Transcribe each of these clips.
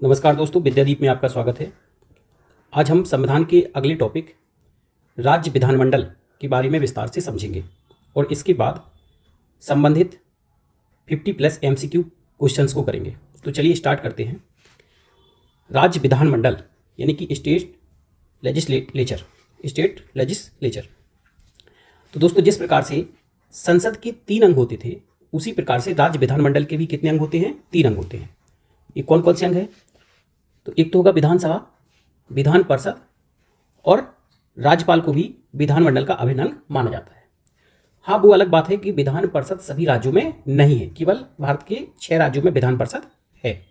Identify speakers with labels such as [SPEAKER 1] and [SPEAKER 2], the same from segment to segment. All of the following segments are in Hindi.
[SPEAKER 1] नमस्कार दोस्तों, विद्यादीप में आपका स्वागत है। आज हम संविधान के अगले टॉपिक राज्य विधानमंडल के बारे में विस्तार से समझेंगे और इसके बाद संबंधित 50+ MCQ क्वेश्चंस को करेंगे। तो चलिए स्टार्ट करते हैं। राज्य विधानमंडल यानी कि स्टेट लेजिस्लेचर। तो दोस्तों, जिस प्रकार से संसद के 3 अंग होते थे, उसी प्रकार से राज्य विधानमंडल के भी कितने अंग होते हैं? 3 अंग होते हैं। ये कौन कौन से अंग है? तो एक तो होगा विधानसभा, विधान परिषद और राज्यपाल को भी विधानमंडल का अभिन्न अंग माना जाता है। हाँ, वो अलग बात है कि विधान परिषद सभी राज्यों में नहीं है, केवल भारत के 6 राज्यों में विधान परिषद है।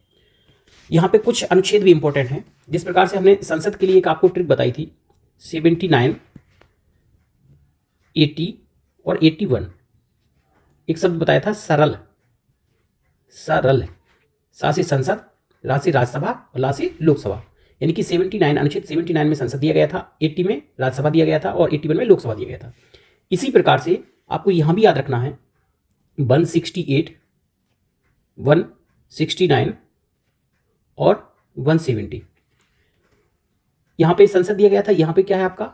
[SPEAKER 1] यहाँ पे कुछ अनुच्छेद भी इंपॉर्टेंट हैं। जिस प्रकार से हमने संसद के लिए एक आपको ट्रिक बताई थी, 79, 80 और 81, एक शब्द बताया था सरल। सा से संसद, रा से राज्यसभा और ला से लोकसभा, यानी कि 79 अनुच्छेद 79 में संसद दिया गया था, 80 में राज्यसभा दिया गया था और 81 में लोकसभा दिया गया था। इसी प्रकार से आपको यहां भी याद रखना है 168, 169 और 170। यहां पे संसद दिया गया था, यहां पे क्या है आपका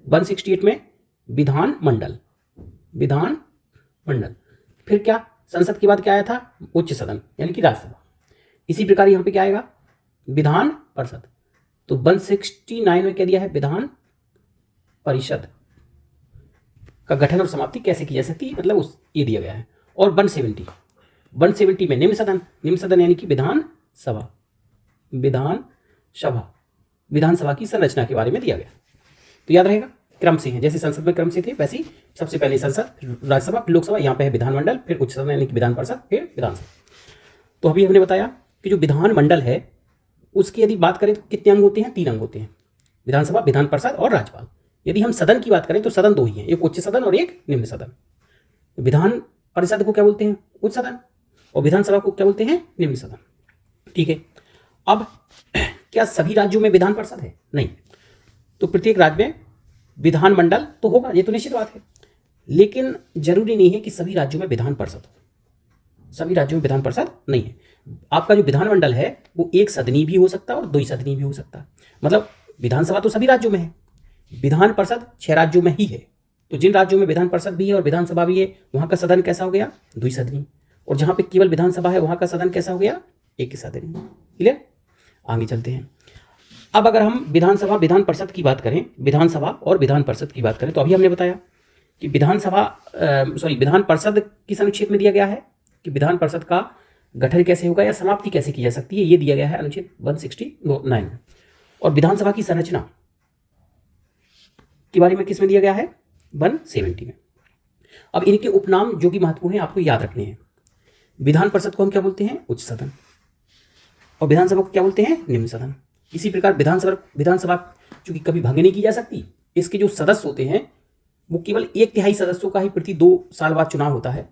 [SPEAKER 1] 168 में विधानमंडल। फिर क्या संसद के बाद क्या आया था? उच्च सदन यानी कि राज्यसभा। इसी प्रकार यहां पे क्या आएगा? विधान परिषद। तो 169 में क्या दिया है? विधान परिषद का गठन और समाप्ति कैसे की जा सकती है, मतलब ये दिया गया है। और 170 में निम्न सदन यानी कि विधानसभा की संरचना के बारे में दिया गया। तो याद रहेगा, क्रम से हैं, जैसे संसद में क्रम से थे वैसे ही सबसे पहले संसद, फिर राज्यसभा, फिर लोकसभा, यहाँ पे है विधानमंडल, फिर उच्च सदन यानी कि विधान परिषद, फिर विधानसभा। तो अभी हमने बताया कि जो विधानमंडल है उसकी यदि बात करें तो कितने अंग होते हैं? 3 अंग होते हैं, विधानसभा, विधान परिषद और राज्यपाल। यदि हम सदन की बात करें तो सदन 2 ही हैं, एक उच्च सदन और एक निम्न सदन। विधान परिषद को क्या बोलते हैं? उच्च सदन। और विधानसभा को क्या बोलते हैं? निम्न सदन। ठीक है। अब क्या सभी राज्यों में विधान परिषद है? नहीं। तो प्रत्येक राज्य में विधानमंडल तो होगा, ये तो निश्चित बात है, लेकिन जरूरी नहीं है कि सभी राज्यों में विधान परिषद हो। सभी राज्यों में विधान परिषद नहीं है। आपका जो विधानमंडल है वो 1 सदनी भी हो सकता है और 2 सदनी भी हो सकता है। मतलब विधानसभा तो सभी राज्यों में है, विधान परिषद 6 राज्यों में ही है। तो जिन राज्यों में विधान परिषद भी है और विधानसभा भी है, वहां का सदन कैसा हो गया? 2 सदनी। और जहां पे केवल विधानसभा है वहां का सदन कैसा हो गया? 1 सदनी। क्लियर? आगे चलते हैं। अब अगर हम विधानसभा विधान परिषद की बात करें, विधानसभा और विधान परिषद की बात करें, तो अभी हमने बताया कि विधान परिषद किस अनुच्छेद में दिया गया है कि विधान परिषद का गठन कैसे होगा या समाप्ति कैसे की जा सकती है, ये दिया गया है अनुच्छेद 169 में। और विधानसभा की संरचना के बारे में किसमें दिया गया है? 170 में। अब इनके उपनाम जो कि महत्वपूर्ण है आपको याद रखने हैं। विधान परिषद को हम क्या बोलते हैं? उच्च सदन। और विधानसभा को क्या बोलते हैं? निम्न सदन। इसी प्रकार विधानसभा चूंकि कभी भंग नहीं की जा सकती, इसके जो सदस्य होते हैं वो केवल 1/3 सदस्यों का ही प्रति 2 साल बाद चुनाव होता है,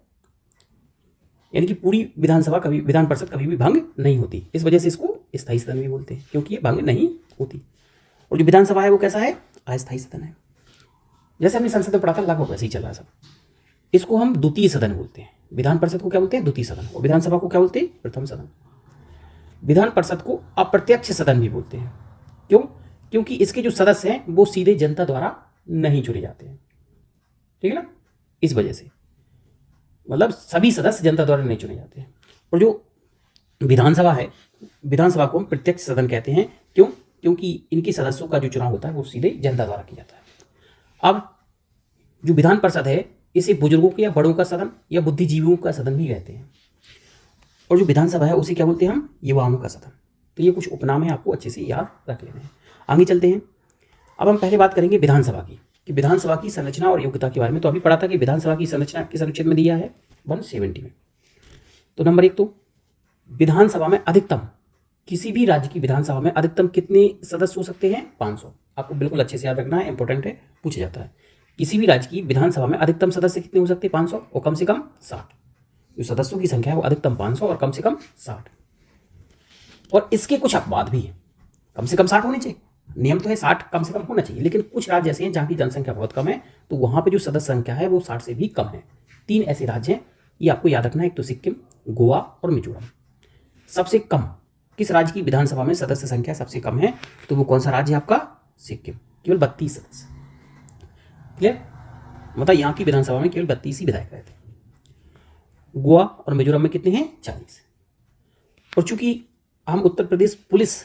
[SPEAKER 1] यानी कि पूरी विधान परिषद कभी भी भंग नहीं होती। इस वजह से इसको स्थायी सदन भी बोलते हैं, क्योंकि ये भंग नहीं होती। और जो विधानसभा है वो कैसा है? अस्थायी सदन है। जैसे हमने संसद में पढ़ा था, लगभग वैसे ही चल रहा है सब। इसको हम द्वितीय सदन बोलते हैं। विधान परिषद को क्या बोलते हैं? द्वितीय सदन। और विधानसभा को क्या बोलते हैं? प्रथम सदन। विधान परिषद को अप्रत्यक्ष सदन भी बोलते हैं। क्यों? क्योंकि इसके जो सदस्य हैं वो सीधे जनता द्वारा नहीं चुने जाते हैं। ठीक है ना? इस वजह से मतलब सभी सदस्य जनता द्वारा नहीं चुने जाते हैं। और जो विधानसभा है, विधानसभा को हम प्रत्यक्ष सदन कहते हैं। क्यों? क्योंकि इनके सदस्यों का जो चुनाव होता है वो सीधे जनता द्वारा किया जाता है। अब जो विधान परिषद है इसे बुजुर्गों के या बड़ों का सदन या बुद्धिजीवियों का सदन भी कहते हैं। और जो विधानसभा है उसे क्या बोलते हैं हम? युवाओं का सदन। तो ये कुछ उपनाम है, आपको अच्छे से याद रख लेने हैं। आगे चलते हैं। अब हम पहले बात करेंगे विधानसभा की, कि विधानसभा की संरचना और योग्यता के बारे में। तो अभी पढ़ा था कि विधानसभा की संरचना किस अनुच्छेद में दिया है? 170 में। तो नंबर 1 तो विधानसभा में अधिकतम, किसी भी राज्य की विधानसभा में अधिकतम कितने सदस्य हो सकते हैं? 500। आपको बिल्कुल अच्छे से याद रखना है, इंपॉर्टेंट है, पूछा जाता है। किसी भी राज्य की विधानसभा में अधिकतम सदस्य कितने हो सकते हैं? 500 और कम से कम 60। जो सदस्यों की संख्या है वो अधिकतम 500 और कम से कम 60। और इसके कुछ अपवाद भी हैं। कम से कम 60 होने चाहिए, नियम तो है 60 कम से कम होना चाहिए, लेकिन कुछ राज्य ऐसे हैं जहाँ की जनसंख्या बहुत कम है, तो वहाँ पे जो सदस्य संख्या है वो 60 से भी कम है। 3 ऐसे राज्य हैं, ये आपको याद रखना है। एक तो सिक्किम, गोवा और मिजोरम। सबसे कम किस राज्य की विधानसभा में सदस्य संख्या सबसे कम है? तो वो कौन सा राज्य है आपका? सिक्किम, केवल 32 सदस्य। क्लियर? मतलब यहाँ की विधानसभा में केवल 32 ही विधायक रहते हैं। गोवा और मिजोरम में कितने हैं? 40। और चूंकि हम उत्तर प्रदेश पुलिस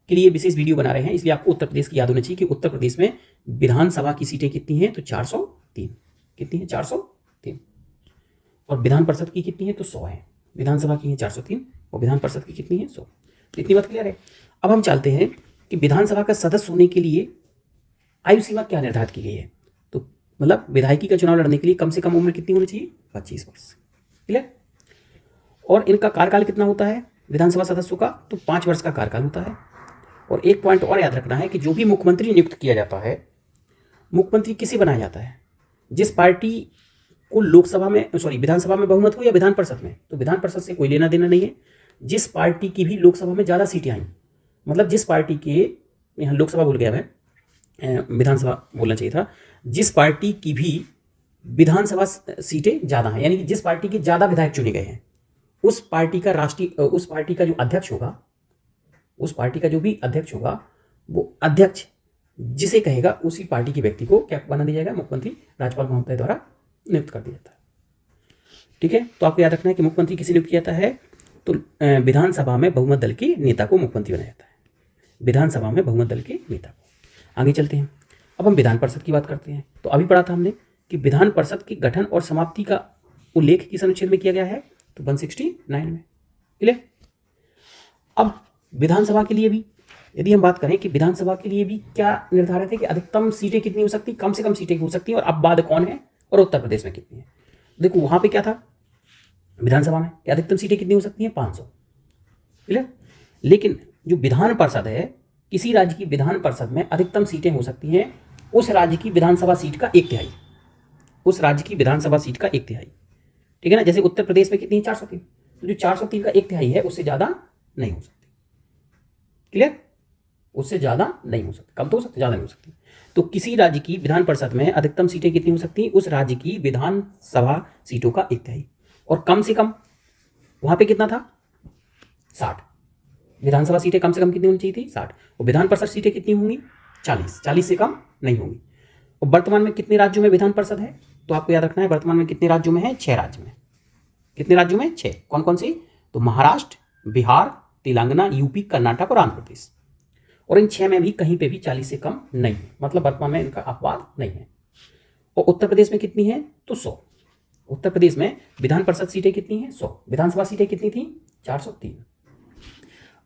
[SPEAKER 1] के लिए विशेष वीडियो बना रहे हैं, इसलिए आपको उत्तर प्रदेश की याद होनी चाहिए कि उत्तर प्रदेश में विधानसभा की सीटें कितनी हैं? तो 403। कितनी है? 403। और विधान परिषद की कितनी है? तो 100 है। विधानसभा की है 403 और विधान परिषद की कितनी है? 100। तो इतनी बात क्लियर है। अब हम चाहते हैं कि विधानसभा का सदस्य होने के लिए आयु सीमा क्या निर्धारित की गई है? तो मतलब विधायकी का चुनाव लड़ने के लिए कम से कम उम्र कितनी होनी चाहिए? 25 वर्ष। क्लियर? और इनका कार्यकाल कितना होता है विधानसभा सदस्यों का? तो 5 वर्ष का कार्यकाल होता है। और एक पॉइंट और याद रखना है कि जो भी मुख्यमंत्री नियुक्त किया जाता है, मुख्यमंत्री किसे बनाया जाता है? जिस पार्टी को लोकसभा में विधानसभा में बहुमत हो या विधान परिषद में, तो विधान परिषद से कोई लेना देना नहीं है। जिस पार्टी की भी लोकसभा में ज़्यादा सीटें आई, मतलब जिस पार्टी के, यहाँ लोकसभा भूल गया मैं, विधानसभा बोलना चाहिए था, जिस पार्टी की भी विधानसभा सीटें ज़्यादा हैं, यानी कि जिस पार्टी के ज़्यादा विधायक चुने गए हैं, उस पार्टी का जो अध्यक्ष होगा, उस पार्टी का जो भी अध्यक्ष होगा, वो अध्यक्ष जिसे कहेगा उसी पार्टी के व्यक्ति को क्या बना दिया जाएगा? मुख्यमंत्री राज्यपाल महोदय द्वारा नियुक्त कर दिया जाता है। ठीक है? तो आपको याद रखना है कि मुख्यमंत्री किसे नियुक्त किया जाता है? तो विधानसभा में बहुमत दल के नेता को मुख्यमंत्री बनाया जाता है। विधानसभा में बहुमत दल के नेता को। आगे चलते हैं। अब हम विधान परिषद की बात करते हैं। तो अभी पढ़ा था हमने कि विधान परिषद के गठन और समाप्ति का उल्लेख किस अनुच्छेद में किया गया है? तो 169 में। क्लियर? अब विधानसभा के लिए भी यदि हम बात करें कि विधानसभा के लिए भी क्या निर्धारित है कि अधिकतम सीटें कितनी हो सकती, कम से कम सीटें हो सकती हैं, और अब बाद कौन है और उत्तर प्रदेश में कितनी है? देखो वहां पे क्या था विधानसभा में कि अधिकतम सीटें कितनी हो सकती हैं? 500। क्लियर? लेकिन जो विधान परिषद है, किसी राज्य की विधान परिषद में अधिकतम सीटें हो सकती हैं उस राज्य की विधानसभा सीट का 1/3। उस राज्य की विधानसभा सीट का 1/3। ठीक है ना? जैसे उत्तर प्रदेश में कितनी है? 403। तो जो 403 का 1/3 है उससे ज्यादा नहीं हो सकती। क्लियर? उससे ज्यादा नहीं हो सकती। कम तो हो सकती, ज्यादा नहीं हो सकती। तो किसी राज्य की विधान परिषद में अधिकतम सीटें कितनी हो सकती हैं? उस राज्य की विधानसभा सीटों का 1/3। और कम से कम वहां पे कितना था? 60। विधानसभा सीटें कम से कम कितनी होनी चाहिए थी? 60। और विधान परिषद सीटें कितनी होंगी? 40। 40 से कम नहीं होंगी। और वर्तमान में कितने राज्यों में विधान परिषद है? तो आपको याद रखना है वर्तमान में कितने राज्यों में है? 6 राज्य में। कितने राज्यों में? 6। कौन कौन से? तो महाराष्ट्र, बिहार, तेलंगाना, यूपी, कर्नाटक और आंध्र प्रदेश। और इन 6 में भी कहीं पे भी 40 से कम नहीं है, मतलब वर्तमान में इनका अपवाद नहीं है। और उत्तर प्रदेश में कितनी है? तो 100। उत्तर प्रदेश में विधान परिषद सीटें कितनी हैं? 100। विधानसभा सीटें कितनी थी? 403।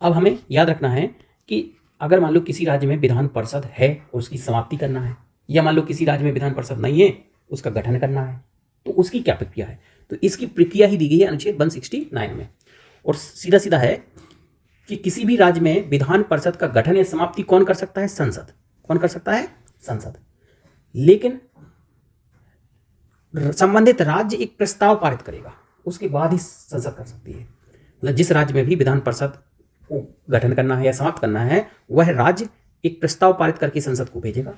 [SPEAKER 1] अब हमें याद रखना है कि अगर मान लो किसी राज्य में विधान परिषद है और उसकी समाप्ति करना है, या मान लो किसी राज्य में विधान परिषद नहीं है उसका गठन करना है, तो उसकी क्या प्रक्रिया है? तो इसकी प्रक्रिया ही दी गई है अनुच्छेद 169 में। और सीधा सीधा है कि किसी भी राज्य में विधान परिषद का गठन या समाप्ति कौन कर सकता है? संसद। कौन कर सकता है? संसद। लेकिन संबंधित राज्य एक प्रस्ताव पारित करेगा, उसके बाद ही संसद कर सकती है। मतलब जिस राज्य में भी विधान परिषद को गठन करना है या समाप्त करना है, वह राज्य एक प्रस्ताव पारित करके संसद को भेजेगा।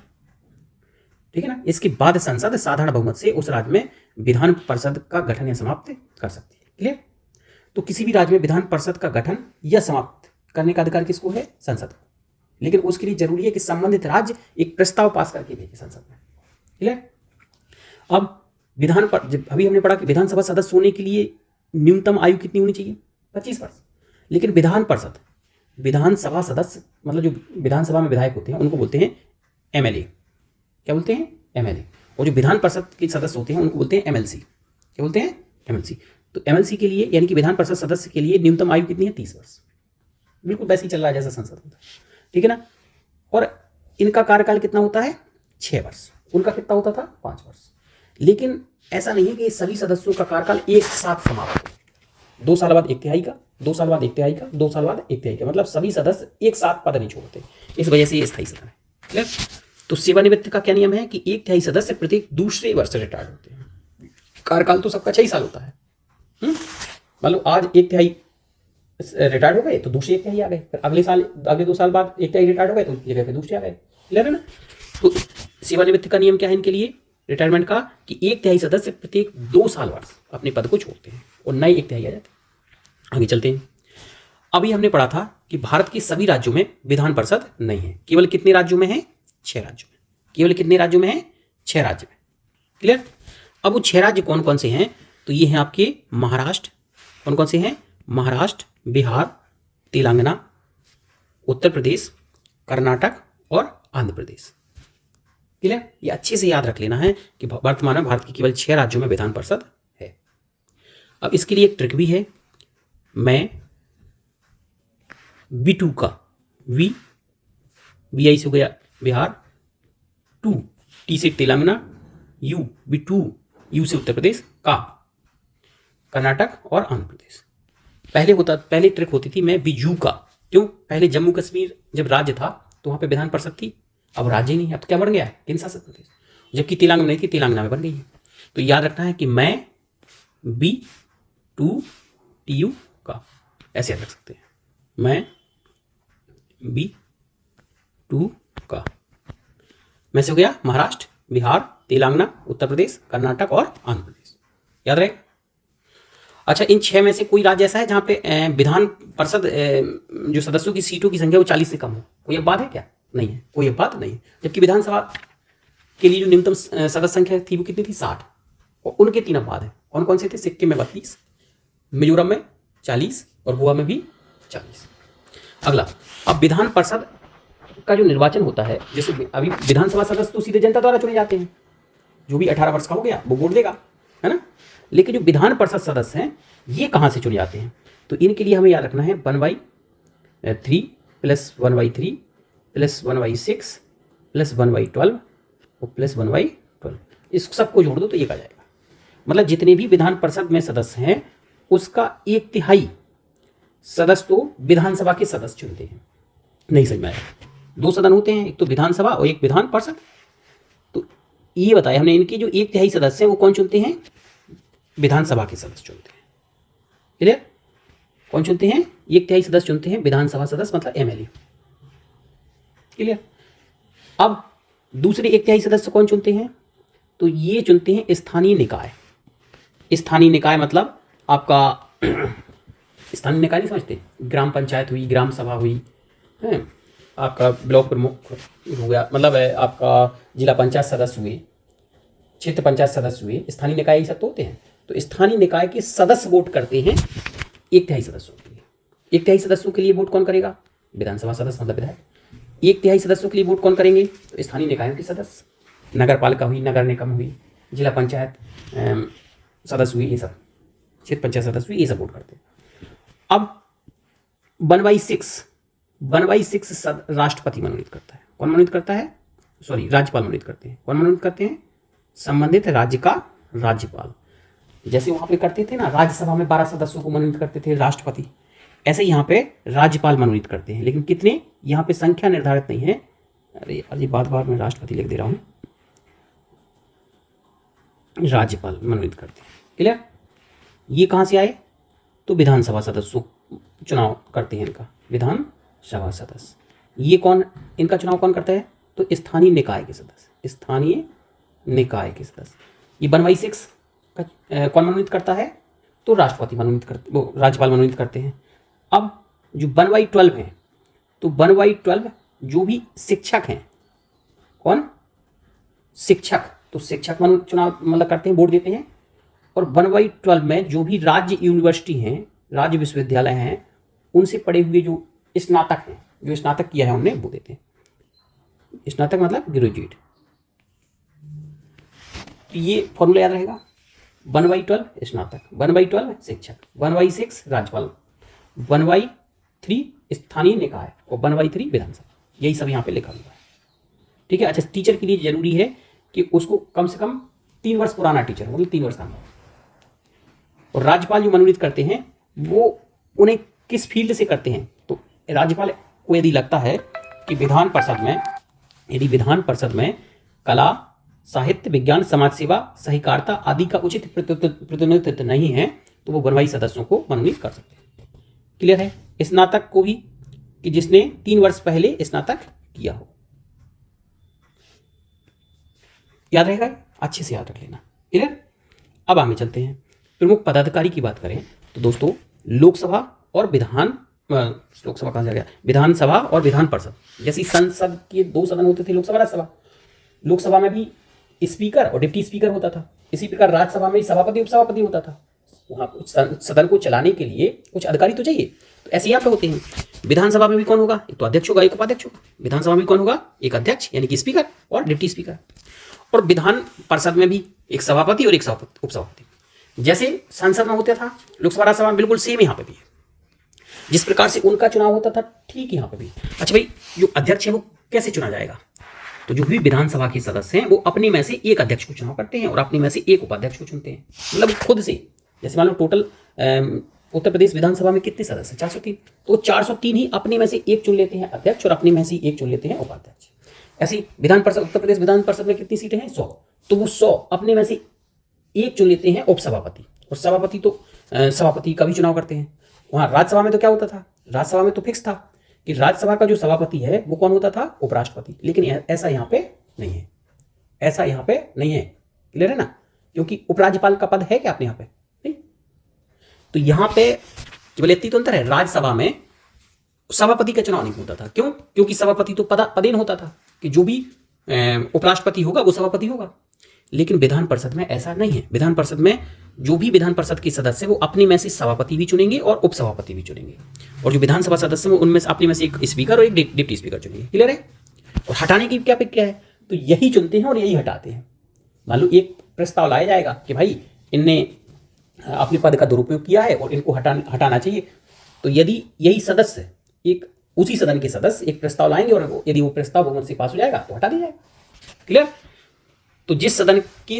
[SPEAKER 1] ठीक है ना? इसके बाद संसद साधारण बहुमत से उस राज्य में विधान परिषद का गठन या समाप्त कर सकती है। क्लियर? तो किसी भी राज्य में विधान परिषद का गठन या समाप्त करने का अधिकार किसको है? संसद को। लेकिन उसके लिए जरूरी है कि संबंधित राज्य एक प्रस्ताव पास करके भेजे संसद में। क्लियर? अब विधान पर अभी हमने पढ़ा कि विधानसभा सदस्य होने के लिए न्यूनतम आयु कितनी होनी चाहिए? 25 वर्ष। लेकिन विधान परिषद, विधानसभा सदस्य मतलब जो विधानसभा में विधायक होते हैं उनको बोलते हैं एमएलए। क्या बोलते हैं? एमएलए। और जो विधान परिषद के सदस्य होते हैं उनको बोलते हैं एमएलसी। क्या बोलते हैं? एमएलसी। तो एमएलसी के लिए यानी कि विधान परिषद सदस्य के लिए न्यूनतम आयु कितनी है? 30 वर्ष। बिल्कुल वैसे ही चल रहा है जैसा संसद होता है। ठीक है ना? और इनका कार्यकाल कितना होता है? 6 वर्ष। उनका कितना होता था? 5 वर्ष। लेकिन ऐसा नहीं है कि सभी सदस्यों का कार्यकाल एक साथ समाप्त हो। 2 साल बाद 1/3 का, 2 साल बाद 1/3 का, 2 साल बाद 1/3 का, मतलब सभी सदस्य एक साथ पद नहीं छोड़ते। इस वजह से ये स्थायी सदन है। क्लियर? तो सेवानिवृत्ति का क्या नियम है कि 1/3 सदस्य प्रत्येक दूसरे वर्ष रिटायर्ड होते हैं। कार्यकाल तो सबका 6 साल होता है। मान लो आज 1/3 रिटायर्ड हो गए तो दूसरे 1/3 आ गए, फिर अगले साल, अगले 2 साल बाद 1/3 रिटायर्ड हो गए तो उनकी जगह पे दूसरे आ गए। क्लियर है ना? तो सेवानिवृत्ति का नियम क्या है इनके लिए, रिटायरमेंट का, कि 1/3 सदस्य प्रत्येक 2 साल वर्ष अपने पद को छोड़ते हैं और नए 1/3 आ जाते हैं। आगे चलते हैं। अभी हमने पढ़ा था कि भारत के सभी राज्यों में विधान परिषद नहीं है, केवल कितने राज्यों में है? 6 राज्यों में। केवल कितने राज्यों में है? 6 राज्य में। क्लियर? अब वो 6 राज्य कौन कौन से हैं? तो ये हैं आपके महाराष्ट्र। कौन कौन से हैं? महाराष्ट्र, बिहार, तेलंगाना, उत्तर प्रदेश, कर्नाटक और आंध्र प्रदेश। क्लियर? ये अच्छे से याद रख लेना है कि वर्तमान में भारत के केवल 6 राज्यों में विधान परिषद है। अब इसके लिए एक ट्रिक भी है। मैं B2 का वी BI से हो गया बिहार, 2 T से तेलंगाना, U B2 U से उत्तर प्रदेश, का कर्नाटक और आंध्र प्रदेश। पहले ट्रिक होती थी मैं बीजू का। क्यों? पहले जम्मू कश्मीर जब राज्य था तो वहां पे विधान परिषद थी, अब राज्य नहीं है, अब तो क्या बन गया है? केंद्र शासित प्रदेश। जबकि तेलंगाना नहीं थी, तेलंगाना में बन गई है। तो याद रखना है कि मैं B2 TU का, ऐसे याद रख सकते हैं, मैं B2 का। मैं से हो गया महाराष्ट्र, बिहार, तेलंगाना, उत्तर प्रदेश, कर्नाटक और आंध्र प्रदेश। याद रहेगा? अच्छा, इन 6 में से कोई राज्य ऐसा है जहां पे विधान परिषद जो सदस्यों की सीटों की संख्या वो 40 से कम हो? कोई बात है क्या? नहीं है, कोई बात नहीं है। जबकि विधानसभा के लिए जो न्यूनतम सदस्य संख्या थी वो कितनी थी? 60। और उनके 3 अपवाद है। कौन कौन से थे? सिक्किम में 32, मिजोरम में 40 और गोवा में भी 40। अगला, अब विधान परिषद का जो निर्वाचन होता है, जैसे अभी विधानसभा सदस्य तो सीधे जनता द्वारा चुने जाते हैं, जो भी 18 वर्ष का हो गया वो वोट देगा, है ना। लेकिन जो विधान परिषद सदस्य हैं ये कहाँ से चुने जाते हैं? तो इनके लिए हमें याद रखना है 1/3 प्लस 1/3 प्लस 1/6 प्लस 1/12 और प्लस 1/12। इस सबको जोड़ दो तो ये आ जाएगा। मतलब जितने भी विधान परिषद में सदस्य हैं उसका 1/3 सदस्य तो विधानसभा के सदस्य चुनते हैं। नहीं समझ में आया? 2 सदन होते हैं, एक तो विधानसभा और एक विधान परिषद। तो ये बताया हमने, इनके जो 1/3 सदस्य हैं वो कौन चुनते हैं? विधानसभा के सदस्य चुनते हैं। क्लियर? कौन चुनते हैं? 1/3 सदस्य चुनते हैं विधानसभा सदस्य, मतलब MLA। क्लियर? अब दूसरे 1/3 सदस्य कौन चुनते हैं? तो ये चुनते हैं स्थानीय निकाय। स्थानीय निकाय मतलब आपका स्थानीय निकाय नहीं समझते? ग्राम पंचायत हुई, ग्राम सभा हुई, है आपका ब्लॉक प्रमुख हो गया, मतलब है आपका जिला पंचायत सदस्य हुए, क्षेत्र पंचायत सदस्य हुए, स्थानीय निकाय ये सब तो होते हैं। तो स्थानीय निकाय के सदस्य वोट करते हैं 1/3 सदस्यों के लिए। 1/3 सदस्यों के लिए वोट कौन करेगा? विधानसभा सदस्य, मतलब विधायक। 1/3 सदस्यों के लिए वोट कौन करेंगे? तो स्थानीय निकायों के सदस्य। नगर पालिका हुई, नगर निगम हुई, जिला पंचायत सदस्य हुई, ये सब क्षेत्र पंचायत सदस्य हुई, ये सब वोट करते हैं। अब 1/6 राष्ट्रपति मनोनीत करता है। कौन मनोनीत करता है? सॉरी, राज्यपाल मनोनीत करते हैं। कौन मनोनीत करते हैं? संबंधित राज्य का राज्यपाल। जैसे वहां पे करते थे ना, राज्यसभा में 12 सदस्यों को मनोनीत करते थे राष्ट्रपति, ऐसे यहाँ पे राज्यपाल मनोनीत करते हैं। लेकिन कितने? यहाँ पे संख्या निर्धारित नहीं है। अरे यार, ये बार मैं राष्ट्रपति लिख दे रहा हूँ, राज्यपाल मनोनीत करते हैं। क्लियर? ये कहाँ से आए? तो विधानसभा सदस्यों चुनाव करते हैं इनका, विधानसभा सदस्य। ये कौन, इनका चुनाव कौन करता है? तो स्थानीय निकाय के सदस्य, स्थानीय निकाय के सदस्य। ये 1/6 का कौन मनोनीत करता है? तो राष्ट्रपति मनोनीत करते, वो राज्यपाल मनोनीत करते हैं। अब जो 1/12 है, तो 1/12 जो भी शिक्षक हैं, कौन? शिक्षक, तो शिक्षक चुनाव मतलब करते हैं, वोट देते हैं। और 1/12 में जो भी राज्य यूनिवर्सिटी हैं, राज्य विश्वविद्यालय हैं, उनसे पढ़े हुए जो स्नातक हैं, जो स्नातक किया है उन्हें वो देते हैं। स्नातक मतलब ग्रेजुएट। तो ये फॉर्मूला याद रहेगा, 1/12 स्नातक, 1/12 शिक्षक, 1/6 राज्यपाल, 1/3 स्थानीय निकाय और 1/3 विधानसभा। यही सब यहाँ पे लिखा हुआ है। ठीक है। अच्छा, टीचर के लिए जरूरी है कि उसको कम से कम 3 वर्ष पुराना टीचर, मतलब 3 वर्ष का। और राज्यपाल जो मनोनीत करते हैं वो उन्हें किस फील्ड से करते हैं? तो राज्यपाल को यदि लगता है कि विधान परिषद में कला, साहित्य, विज्ञान, समाज सेवा, सहकारिता आदि का उचित प्रतिनिधित्व नहीं है, तो वो 1/2 सदस्यों को मनोनीत कर सकते हैं। क्लियर है? स्नातक को भी, कि जिसने 3 वर्ष पहले स्नातक किया हो। याद रहेगा? अच्छे से याद रख लेना। क्लियर? अब आगे चलते हैं। प्रमुख पदाधिकारी की बात करें तो दोस्तों, लोकसभा और विधान लोकसभा कहाँ से आ गया, विधानसभा और विधान परिषद, जैसे संसद के दो सदन होते थे, लोकसभा राज्यसभा। लोकसभा में भी स्पीकर और डिप्टी स्पीकर होता था, इसी प्रकार राज्यसभा में सभापति उपसभापति होता था। वहाँ सदन को चलाने के लिए कुछ अधिकारी तो चाहिए, तो ऐसे यहाँ पे होते हैं। विधानसभा में भी कौन होगा, एक तो अध्यक्ष होगा, एक उपाध्यक्ष होगा। विधानसभा में कौन होगा, एक अध्यक्ष यानी कि स्पीकर और डिप्टी स्पीकर। और विधान परिषद में भी एक सभापति और एक उपसभापति। जैसे संसद में होता था, लोकसभा राज्यसभा में बिल्कुल सेम यहाँ पे भी है। जिस प्रकार से उनका चुनाव होता था ठीक यहाँ पे भी। अच्छा भाई, जो अध्यक्ष है वो कैसे चुना जाएगा, तो जो भी विधानसभा के सदस्य हैं वो अपने में से एक अध्यक्ष को चुनाव करते हैं और अपने में से एक उपाध्यक्ष को चुनते हैं, मतलब खुद से। जैसे मान लो टोटल उत्तर प्रदेश विधानसभा में कितने सदस्य हैं, 403, तो 403 ही अपने में से एक चुन लेते हैं अध्यक्ष और अपने में से एक चुन लेते हैं उपाध्यक्ष। ऐसी विधान परिषद, उत्तर प्रदेश विधान परिषद में कितनी सीटें हैं, 100, तो वो 100 अपने में से एक चुन लेते हैं उपसभापति, और सभापति तो सभापति का भी चुनाव करते हैं। वहाँ राज्यसभा में तो क्या होता था, राज्यसभा में तो फिक्स था कि राज्यसभा का जो सभापति है वो कौन होता था, उपराष्ट्रपति। लेकिन ऐसा यहाँ पे नहीं है, ऐसा यहाँ पे नहीं है, क्लियर है ना, क्योंकि उपराज्यपाल का पद है क्या अपने यहाँ पे, नहीं। तो यहाँ पे केवल इतनी तो अंतर है, राज्यसभा में सभापति का चुनाव नहीं होता था। क्यों, क्योंकि सभापति तो पदेन होता था कि जो भी उपराष्ट्रपति होगा वो सभापति होगा। लेकिन विधान परिषद में ऐसा नहीं है। विधान परिषद में जो भी विधान परिषद के सदस्य वो अपने में से सभापति भी चुनेंगे और उपसभापति भी चुनेंगे, और जो विधानसभा सदस्य हैं उनमें से अपने में से एक स्पीकर और एक डिप्टी स्पीकर चुनेंगे, क्लियर है। और हटाने की क्या प्रक्रिया है, तो यही चुनते हैं और यही हटाते हैं। मान लो एक प्रस्ताव लाया जाएगा कि भाई इनने अपने पद का दुरुपयोग किया है और इनको हटाना चाहिए, तो यदि यही सदस्य एक उसी सदन के सदस्य एक प्रस्ताव लाएंगे और यदि वो प्रस्ताव बहुमत से पास हो जाएगा तो हटा दिया जाएगा, क्लियर। तो जिस सदन के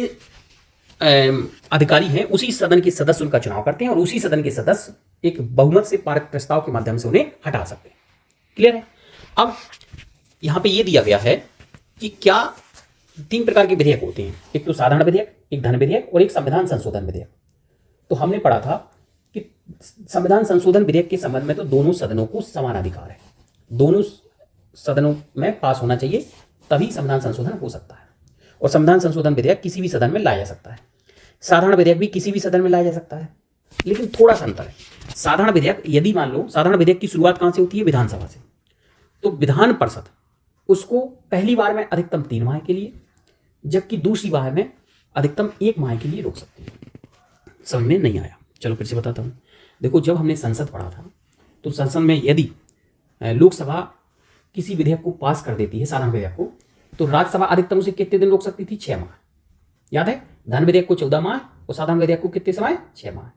[SPEAKER 1] अधिकारी हैं उसी सदन के सदस्य उनका चुनाव करते हैं और उसी सदन के सदस्य एक बहुमत से पारित प्रस्ताव के माध्यम से उन्हें हटा सकते हैं, क्लियर है। अब यहां पे ये दिया गया है कि क्या 3 प्रकार के विधेयक होते हैं, एक तो साधारण विधेयक, एक धन विधेयक और एक संविधान संशोधन विधेयक। तो हमने पढ़ा था कि संविधान संशोधन विधेयक के संबंध में तो दोनों सदनों को समान अधिकार है, दोनों सदनों में पास होना चाहिए तभी संविधान संशोधन हो सकता है। और संविधान संशोधन विधेयक किसी भी सदन में लाया जा सकता है, साधारण विधेयक भी किसी भी सदन में लाया जा सकता है, लेकिन थोड़ा सा अंतर है। साधारण विधेयक, यदि मान लो साधारण विधेयक की शुरुआत कहां से होती है, विधानसभा से, तो विधान परिषद उसको पहली बार में अधिकतम 3 माह के लिए, जबकि दूसरी बार में अधिकतम 1 माह के लिए रोक सकती है। समझ में नहीं आया, चलो फिर से बताता हूं। देखो, जब हमने संसद पढ़ा था तो संसद में यदि लोकसभा किसी विधेयक को पास कर देती है, साधारण विधेयक को, तो राज्यसभा अधिकतम उसे कितने दिन रोक सकती थी, 6 माह। याद है, धन विधेयक को 14 माह और साधारण विधेयक को कितने समय, 6 माह।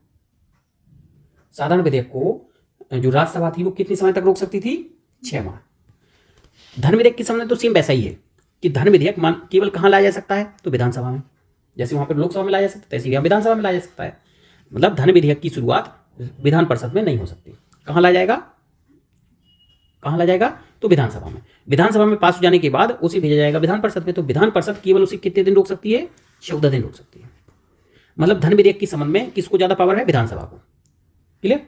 [SPEAKER 1] साधारण विधेयक को जो राज्यसभा थी वो कितने समय तक रोक सकती थी, 6 माह। धन विधेयक के समय तो सेम वैसा ही है कि धन विधेयक केवल कहां लाया जा सकता है, तो विधानसभा में। जैसे वहां पर लोकसभा में लाया जा सकता है, ऐसे विधानसभा में लाया जा सकता है। मतलब धन विधेयक की शुरुआत विधान परिषद में नहीं हो सकती। कहां लाया जाएगा, कहां लाया जाएगा, तो विधानसभा में। विधानसभा में पास हो जाने के बाद उसे भेजा जाएगा विधान परिषद में, तो विधान परिषद केवल उसे कितने दिन रोक सकती है, 14 दिन रोक सकती है। मतलब धन विधेयक के संबंध में किसको ज्यादा पावर है, विधानसभा को, क्लियर।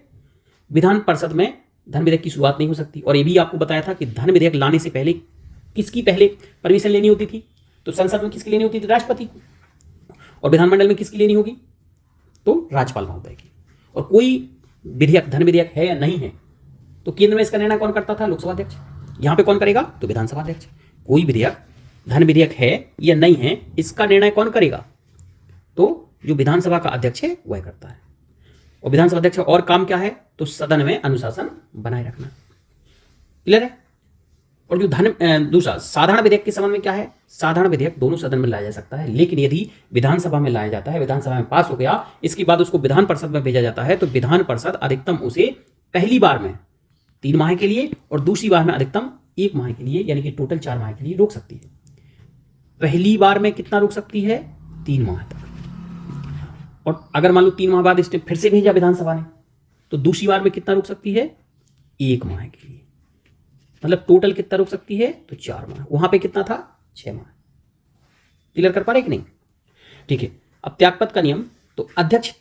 [SPEAKER 1] विधान परिषद में धन विधेयक की शुरुआत नहीं हो सकती। और ये भी आपको बताया था कि धन विधेयक लाने से पहले किसकी पहले परमिशन लेनी होती थी, तो संसद में किसकी लेनी होती थी, राष्ट्रपति को, और विधानमंडल में किसकी लेनी होगी, तो राज्यपाल महोदय की। और कोई विधेयक धन विधेयक है या नहीं है तो केंद्र में इसका निर्णय कौन करता था, लोकसभा अध्यक्ष। यहां पे कौन करेगा, तो विधानसभा अध्यक्ष। कोई विधेयक धन विधेयक है या नहीं है इसका निर्णय कौन करेगा, तो जो विधानसभा का अध्यक्ष है वह करता है। और विधानसभा अध्यक्ष और काम क्या है, तो सदन में अनुशासन बनाए रखना, क्लियर है। और जो दूसरा साधारण विधेयक के संबंध में क्या है, साधारण विधेयक दोनों सदन में लाया जा सकता है, लेकिन यदि विधानसभा में लाया जाता है, विधानसभा में पास हो गया, इसके बाद उसको विधान परिषद में भेजा जाता है, तो विधान परिषद अधिकतम उसे पहली बार में 3 माह के लिए और दूसरी बार में अधिकतम 1 माह के लिए, यानी कि टोटल 4 माह के लिए रोक सकती है। पहली बार में कितना रोक सकती है, 3 माह तक। और अगर मान लो 3 माह बाद इसने फिर से भेजा विधानसभा ने, तो दूसरी बार में कितना रोक सकती है, 1 माह के लिए। मतलब टोटल कितना रोक सकती है, तो 4 माह। वहां पे कितना था, 6 माह। क्लियर कर पा रहे कि नहीं, ठीक है। अब त्यागपत्र का नियम, तो अध्यक्ष,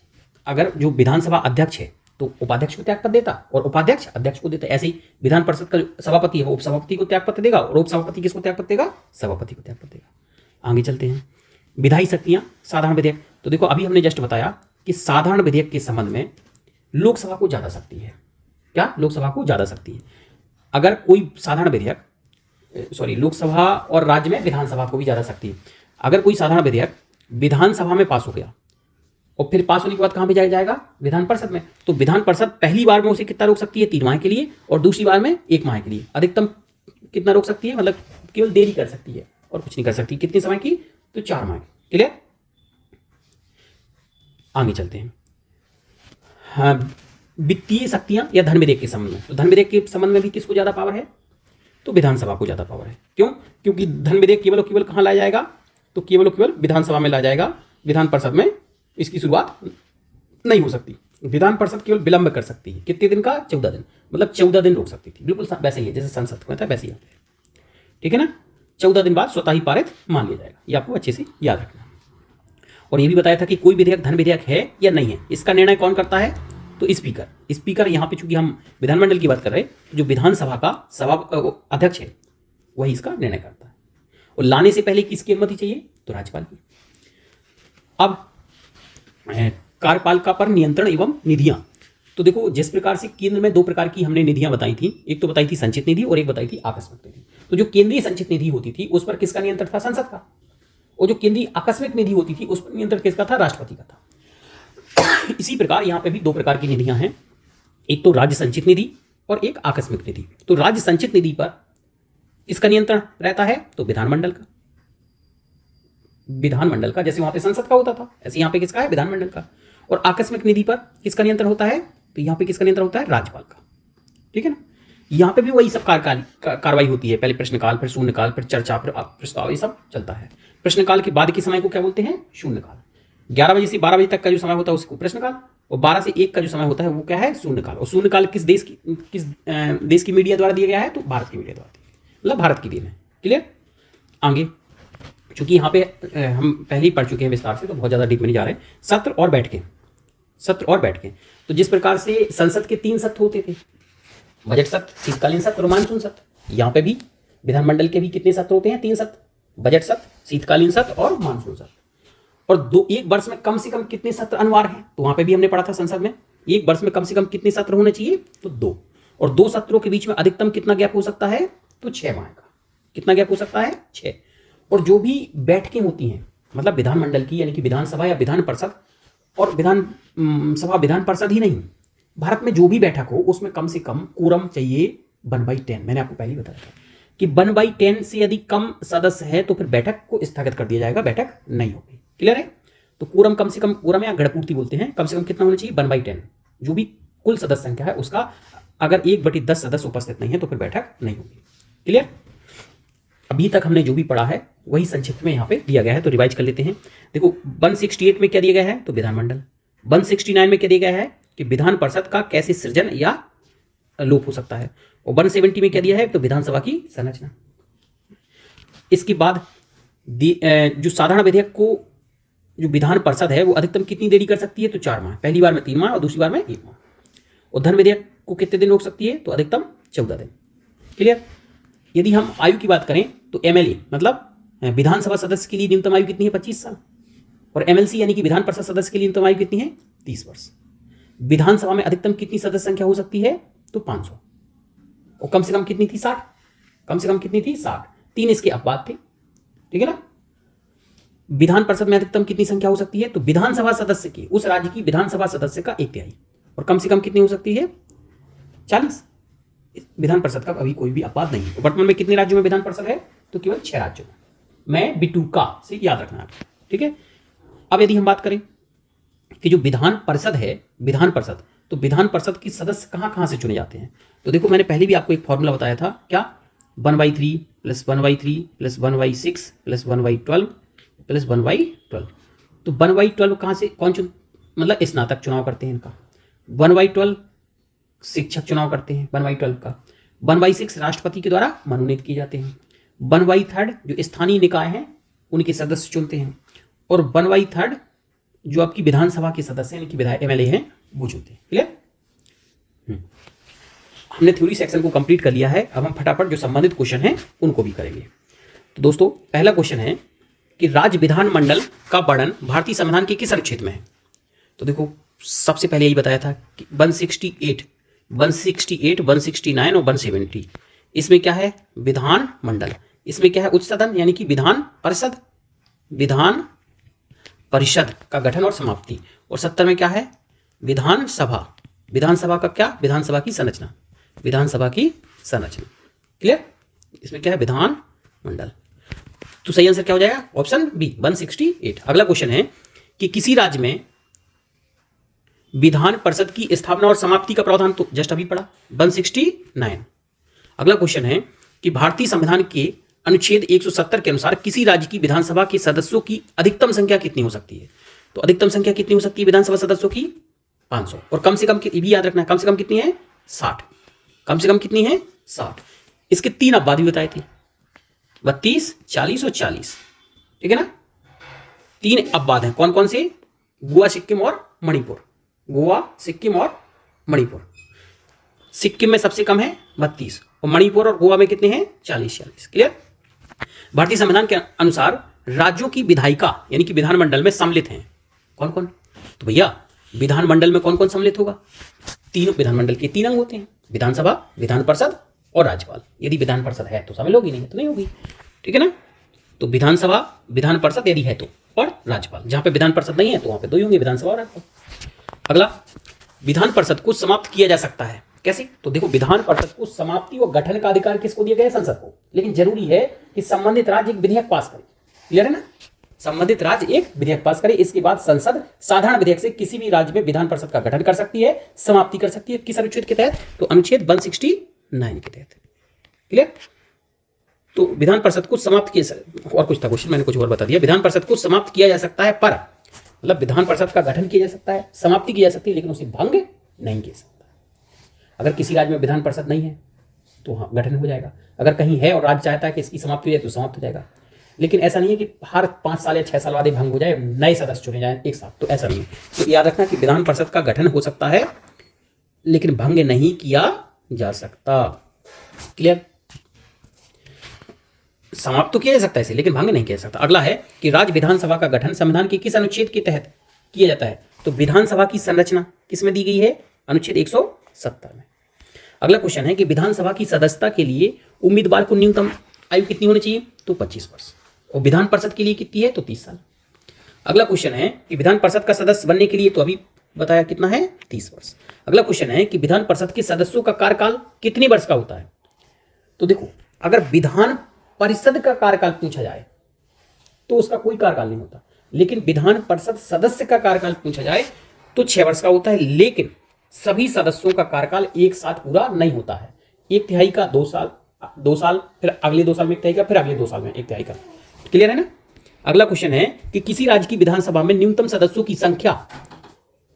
[SPEAKER 1] अगर जो विधानसभा अध्यक्ष है तो उपाध्यक्ष को त्यागपत्र देता और उपाध्यक्ष अध्यक्ष को देता। ऐसे ही विधान परिषद का सभापति है वो उपसभापति को त्यागपत्र देगा और उपसभापति किसको त्यागपत्र देगा, सभापति को त्यागपत्र देगा। आगे चलते हैं, विधायी शक्तियां, साधारण विधेयक। तो देखो अभी हमने जस्ट बताया कि साधारण विधेयक के संबंध में लोकसभा को ज्यादा शक्ति है, क्या लोकसभा को ज़्यादा शक्ति है। अगर कोई साधारण विधेयक, लोकसभा और राज्य में विधानसभा को भी ज़्यादा शक्ति है। अगर कोई साधारण विधेयक विधानसभा में पास हो गया और फिर पास होने के बाद कहाँ भेजा जाएगा, विधान परिषद में, तो विधान परिषद पहली बार में उसे कितना रोक सकती है, 3 माह के लिए, और दूसरी बार में 1 माह के लिए। अधिकतम कितना रोक सकती है, मतलब केवल देरी कर सकती है और कुछ नहीं कर सकती। कितने समय की, तो 4 माह की। क्लियर। आगे चलते हैं। हाँ, वित्तीय शक्तियां या धन विधेयक के संबंध में, तो धन विधेयक के संबंध में भी किसको ज्यादा पावर है, तो विधानसभा को ज्यादा पावर है। क्यों, क्योंकि धन विधेयक केवल और केवल कहां लाया जाएगा, तो केवल और केवल विधानसभा में लाया जाएगा। विधान परिषद में इसकी शुरुआत नहीं हो सकती। विधान परिषद केवल विलंब कर सकती है। कितने दिन का, 14 दिन, मतलब 14 दिन रोक सकती थी। बिल्कुल वैसे ही है जैसे संसद में था, वैसे ही। ठीक है ना, 14 दिन बाद स्वतः ही पारित मान लिया जाएगा। ये आपको अच्छे से याद रखना। और ये भी बताया था कि कोई विधेयक धन विधेयक है या नहीं है, इसका निर्णय कौन करता है, तो स्पीकर यहाँ पे, चूंकि हम विधानमंडल की बात कर रहे हैं, जो विधानसभा का सभा अध्यक्ष है वही इसका निर्णय करता है। और लाने से पहले किसकी अनुमति चाहिए, तो राज्यपाल की। अब कार्यपालिका पर नियंत्रण एवं निधियां, तो देखो जिस प्रकार से केंद्र में 2 प्रकार की हमने निधियां बताई थी, एक तो बताई थी संचित निधि और एक बताई थी आकस्मिक निधि। तो जो केंद्रीय संचित निधि होती थी उस पर किसका नियंत्रण था, संसद का। और जो केंद्रीय आकस्मिक निधि होती थी उस पर नियंत्रण किसका था, राष्ट्रपति का था। इसी प्रकार यहाँ पे भी 2 प्रकार की निधियां हैं, एक तो राज्य संचित निधि और एक आकस्मिक निधि। तो राज्य संचित निधि पर इसका नियंत्रण रहता है, तो विधानमंडल का, जैसे वहां पे संसद का होता था, ऐसे यहाँ पे किसका है, विधानमंडल का। और आकस्मिक निधि पर किसका नियंत्रण होता है, तो यहाँ पे किसका नियंत्रण होता है, राज्यपाल का। ठीक है ना, यहाँ पे भी वही सब कार्रवाई होती है, पहले प्रश्नकाल, फिर शून्यकाल, फिर चर्चा, फिर प्रस्ताव, ये सब चलता है। प्रश्नकाल के बाद के समय को क्या बोलते हैं, शून्यकाल। 11 बजे से 12 बजे तक का जो समय होता है उसको प्रश्नकाल, और 12 से 1 का जो समय होता है वो क्या है, शून्यकाल। और शून्यकाल किस देश की मीडिया द्वारा दिया गया है, तो भारत की मीडिया द्वारा, मतलब भारत की देन है। क्लियर। आगे, चूंकि यहाँ पे हम पहले ही पढ़ चुके हैं विस्तार से, तो बहुत ज़्यादा डीप में नहीं जा रहे हैं। सत्र और बैठकें, तो जिस प्रकार से संसद के 3 सत्र होते थे, बजट सत्र, शीतकालीन सत्र और मानसून सत्र, यहाँ पे भी विधानमंडल के भी कितने सत्र होते हैं, 3 सत्र, बजट सत्र, शीतकालीन सत्र और मानसून सत्र। और एक वर्ष में कम से कम कितने सत्र अनिवार्य हैं, तो वहां पे भी हमने पढ़ा था संसद में, एक वर्ष में कम से कम कितने सत्र होने चाहिए, तो 2। और 2 सत्रों के बीच में अधिकतम कितना गैप हो सकता है, तो 6 माह का। कितना गैप हो सकता है, 6। और जो भी बैठकें होती हैं, मतलब विधानमंडल की, यानी कि विधानसभा या विधान परिषद, और विधान परिषद ही नहीं, भारत में जो भी बैठक हो उसमें कम से कम कोरम चाहिए 1/10। मैंने आपको पहले ही बताया था कि 1/10 से यदि कम सदस्य है तो फिर बैठक को स्थगित कर दिया जाएगा, बैठक नहीं होगी। क्लियर है। तो कोरम कम से कम, कोरम या गणपूर्ति बोलते हैं, कम से कम कितना होना चाहिए, 1/10। जो भी कुल सदस्य संख्या है उसका अगर 1/10 सदस्य उपस्थित नहीं है तो फिर बैठक नहीं होगी। क्लियर। अभी तक हमने जो भी पढ़ा है वही संक्षिप्त में यहाँ पे दिया गया है, तो रिवाइज कर लेते हैं। देखो 168 में क्या दिया गया है, तो विधानमंडल। 169 में क्या दिया गया है कि विधान परिषद का कैसे सृजन या लोप हो सकता है। और 170 में क्या दिया है, तो विधानसभा की संरचना। इसके बाद जो साधारण विधेयक को जो विधान परिषद है वो अधिकतम कितनी देरी कर सकती है, तो 4 माह, पहली बार में 3 माह और दूसरी बार में 1 माह। और धन विधेयक को कितने दिन रोक सकती है, तो अधिकतम 14 दिन। क्लियर। यदि हम आयु की बात करें तो एमएलए मतलब विधानसभा सदस्य के लिए न्यूनतम आयु कितनी है, 25 साल। और एमएलसी यानी कि विधान परिषद सदस्य के लिए न्यूनतम आयु कितनी है, 30 वर्ष। विधानसभा में अधिकतम कितनी सदस्य संख्या हो सकती है, तो 500। और कम से कम कितनी थी, 60। कम से कम कितनी थी, 60। 3 इसके अपवाद थे। ठीक है ना। विधान परिषद में अधिकतम कितनी संख्या हो सकती है, तो विधानसभा सदस्य की, उस राज्य की विधानसभा सदस्य का 1/3। और कम से कम कितनी हो सकती है, 40। विधान परिषद का अभी कोई भी अपवाद नहीं है। वर्तमान में कितने राज्यों में विधान परिषद है, तो केवल 6 राज्यों में। मैं बिटूका से याद रखना है। ठीक है। अब यदि हम बात करें कि जो विधान परिषद है, विधान परिषद, तो विधान परिषद की सदस्य कहां से चुने जाते हैं, तो देखो मैंने पहले भी आपको एक फॉर्मूला बताया था, क्या, 1/3 + 1/3 + 1/6 + 1/12 + 1/12। तो 1/12 कहां से, कौन मतलब स्नातक चुनाव करते हैं इनका। 1/12 शिक्षक चुनाव करते हैं 1/12 का। 1/6 राष्ट्रपति के द्वारा मनोनीत किए जाते हैं। 1/3 जो स्थानीय निकाय हैं उनके सदस्य चुनते हैं। और 1/3 जो आपकी विधानसभा के सदस्य हैं, विधायक एमएलए हैं, वो चुनते हैं। क्लियर। हमने थ्योरी सेक्शन को कंप्लीट कर लिया है। अब हम फटाफट जो संबंधित क्वेश्चन हैं उनको भी करेंगे। तो दोस्तों पहला क्वेश्चन है कि राज्य विधानमंडल का वर्णन भारतीय संविधान के किस अनुच्छेद में है। तो देखो सबसे पहले यही बताया था कि 168 168, 169 और 170। इसमें क्या है? विधान मंडल। इसमें क्या है? उच्च सदन यानी कि विधान परिषद, विधान परिषद का गठन और समाप्ति। और 70 में क्या है? विधानसभा। विधानसभा का क्या? विधानसभा की संरचना, विधानसभा की संरचना। क्लियर? इसमें क्या है? विधान मंडल। तो सही आंसर क्या हो जाएगा? Option B 168। अगला क्वेश्चन है कि किसी राज्य में विधान परिषद की स्थापना और समाप्ति का प्रावधान तो जस्ट अभी पढ़ा 169। अगला क्वेश्चन है कि भारतीय संविधान के अनुच्छेद 170 के अनुसार किसी राज्य की विधानसभा के सदस्यों की अधिकतम संख्या कितनी हो सकती है? तो अधिकतम संख्या कितनी हो सकती है विधानसभा सदस्यों की? 500। और कम से कम भी याद रखना है, कम से कम कितनी है? 60। कम से कम कितनी है? 60। इसके 3 अपवाद भी बताए थे, 32, 40 और 40। ठीक है ना? 3 अपवाद हैं। कौन कौन से? गोवा, सिक्किम और मणिपुर। गोवा, सिक्किम और मणिपुर। सिक्किम में सबसे कम है 32 और मणिपुर और गोवा में कितने हैं? 40। क्लियर? भारतीय संविधान के अनुसार राज्यों की विधायिका यानी कि विधानमंडल में सम्मिलित हैं कौन कौन? तो भैया विधानमंडल में कौन कौन सम्मिलित होगा? तीनों विधानमंडल के 3 अंग होते हैं, विधानसभा, विधान परिषद और राज्यपाल। यदि विधान परिषद है तो शामिल होगी, नहीं है तो नहीं होगी। ठीक है ना? तो विधानसभा, विधान परिषद यदि है तो, और राज्यपाल। जहां पे विधान परिषद नहीं है तो वहां पे 2 ही होंगे, विधानसभा और राज्यपाल। अगला, विधान परिषद को समाप्त किया जा सकता है कैसे? तो देखो, विधान परिषद को समाप्ति और गठन का अधिकार किसको दिया गया है? संसद को। लेकिन जरूरी है कि संबंधित राज्य एक विधेयक पास करे। क्लियर है ना? संबंधित राज्य एक विधेयक पास करे, इसके बाद संसद साधारण विधेयक से किसी भी राज्य में विधान परिषद का गठन कर सकती है, समाप्ति कर सकती है। किस अनुच्छेद के तहत? तो अनुच्छेद 169 के तहत। क्लियर? तो विधान परिषद को समाप्त किया, और कुछ था क्वेश्चन, मैंने कुछ और बता दिया। विधान परिषद को समाप्त किया जा सकता है, पर मतलब विधान परिषद का गठन किया जा सकता है, समाप्ति की जा सकती है, लेकिन उसे भंग नहीं किया सकता। अगर किसी राज्य में विधान परिषद नहीं है तो हाँ गठन हो जाएगा, अगर कहीं है और राज्य चाहता है कि इसकी समाप्ति हो जाए तो समाप्त हो जाएगा। लेकिन ऐसा नहीं है कि हर 5 साल या 6 साल बाद भंग हो जाए, नए सदस्य चुने जाए एक साथ, तो ऐसा नहीं है। तो याद रखना कि विधान परिषद का गठन हो सकता है लेकिन भंग नहीं किया जा सकता। क्लियर? समाप्त तो किया जा सकता है इसे, लेकिन भंग नहीं किया जा सकता। अगला है कि राज्य विधानसभा का गठन संविधान के किस अनुच्छेद के तहत किया जाता है? तो विधानसभा की संरचना किस में दी गई है? अनुच्छेद 170 में। अगला क्वेश्चन है कि विधानसभा की सदस्यता के लिए उम्मीदवार को न्यूनतम आयु कितनी होनी चाहिए? तो 25 वर्ष। और विधान परिषद के लिए कितनी है? तो 30 साल। अगला क्वेश्चन है कि विधान परिषद का सदस्य बनने के लिए तो अभी बताया कितना है? 30 वर्ष। अगला क्वेश्चन है कि विधान परिषद के सदस्यों का कार्यकाल कितने वर्ष का होता है? तो देखो, अगर विधान परिषद का कार्यकाल पूछा जाए तो उसका कोई कार्यकाल नहीं होता, लेकिन विधान परिषद सदस्य का कार्यकाल पूछा जाए तो 6 वर्ष का होता है। लेकिन सभी सदस्यों का कार्यकाल एक साथ पूरा नहीं होता है। 1/3 का 2 साल, फिर अगले 2 साल में 1/3 का, फिर अगले 2 साल में 1/3 का। क्लियर है ना? अगला क्वेश्चन है कि किसी राज्य की विधानसभा में न्यूनतम सदस्यों की संख्या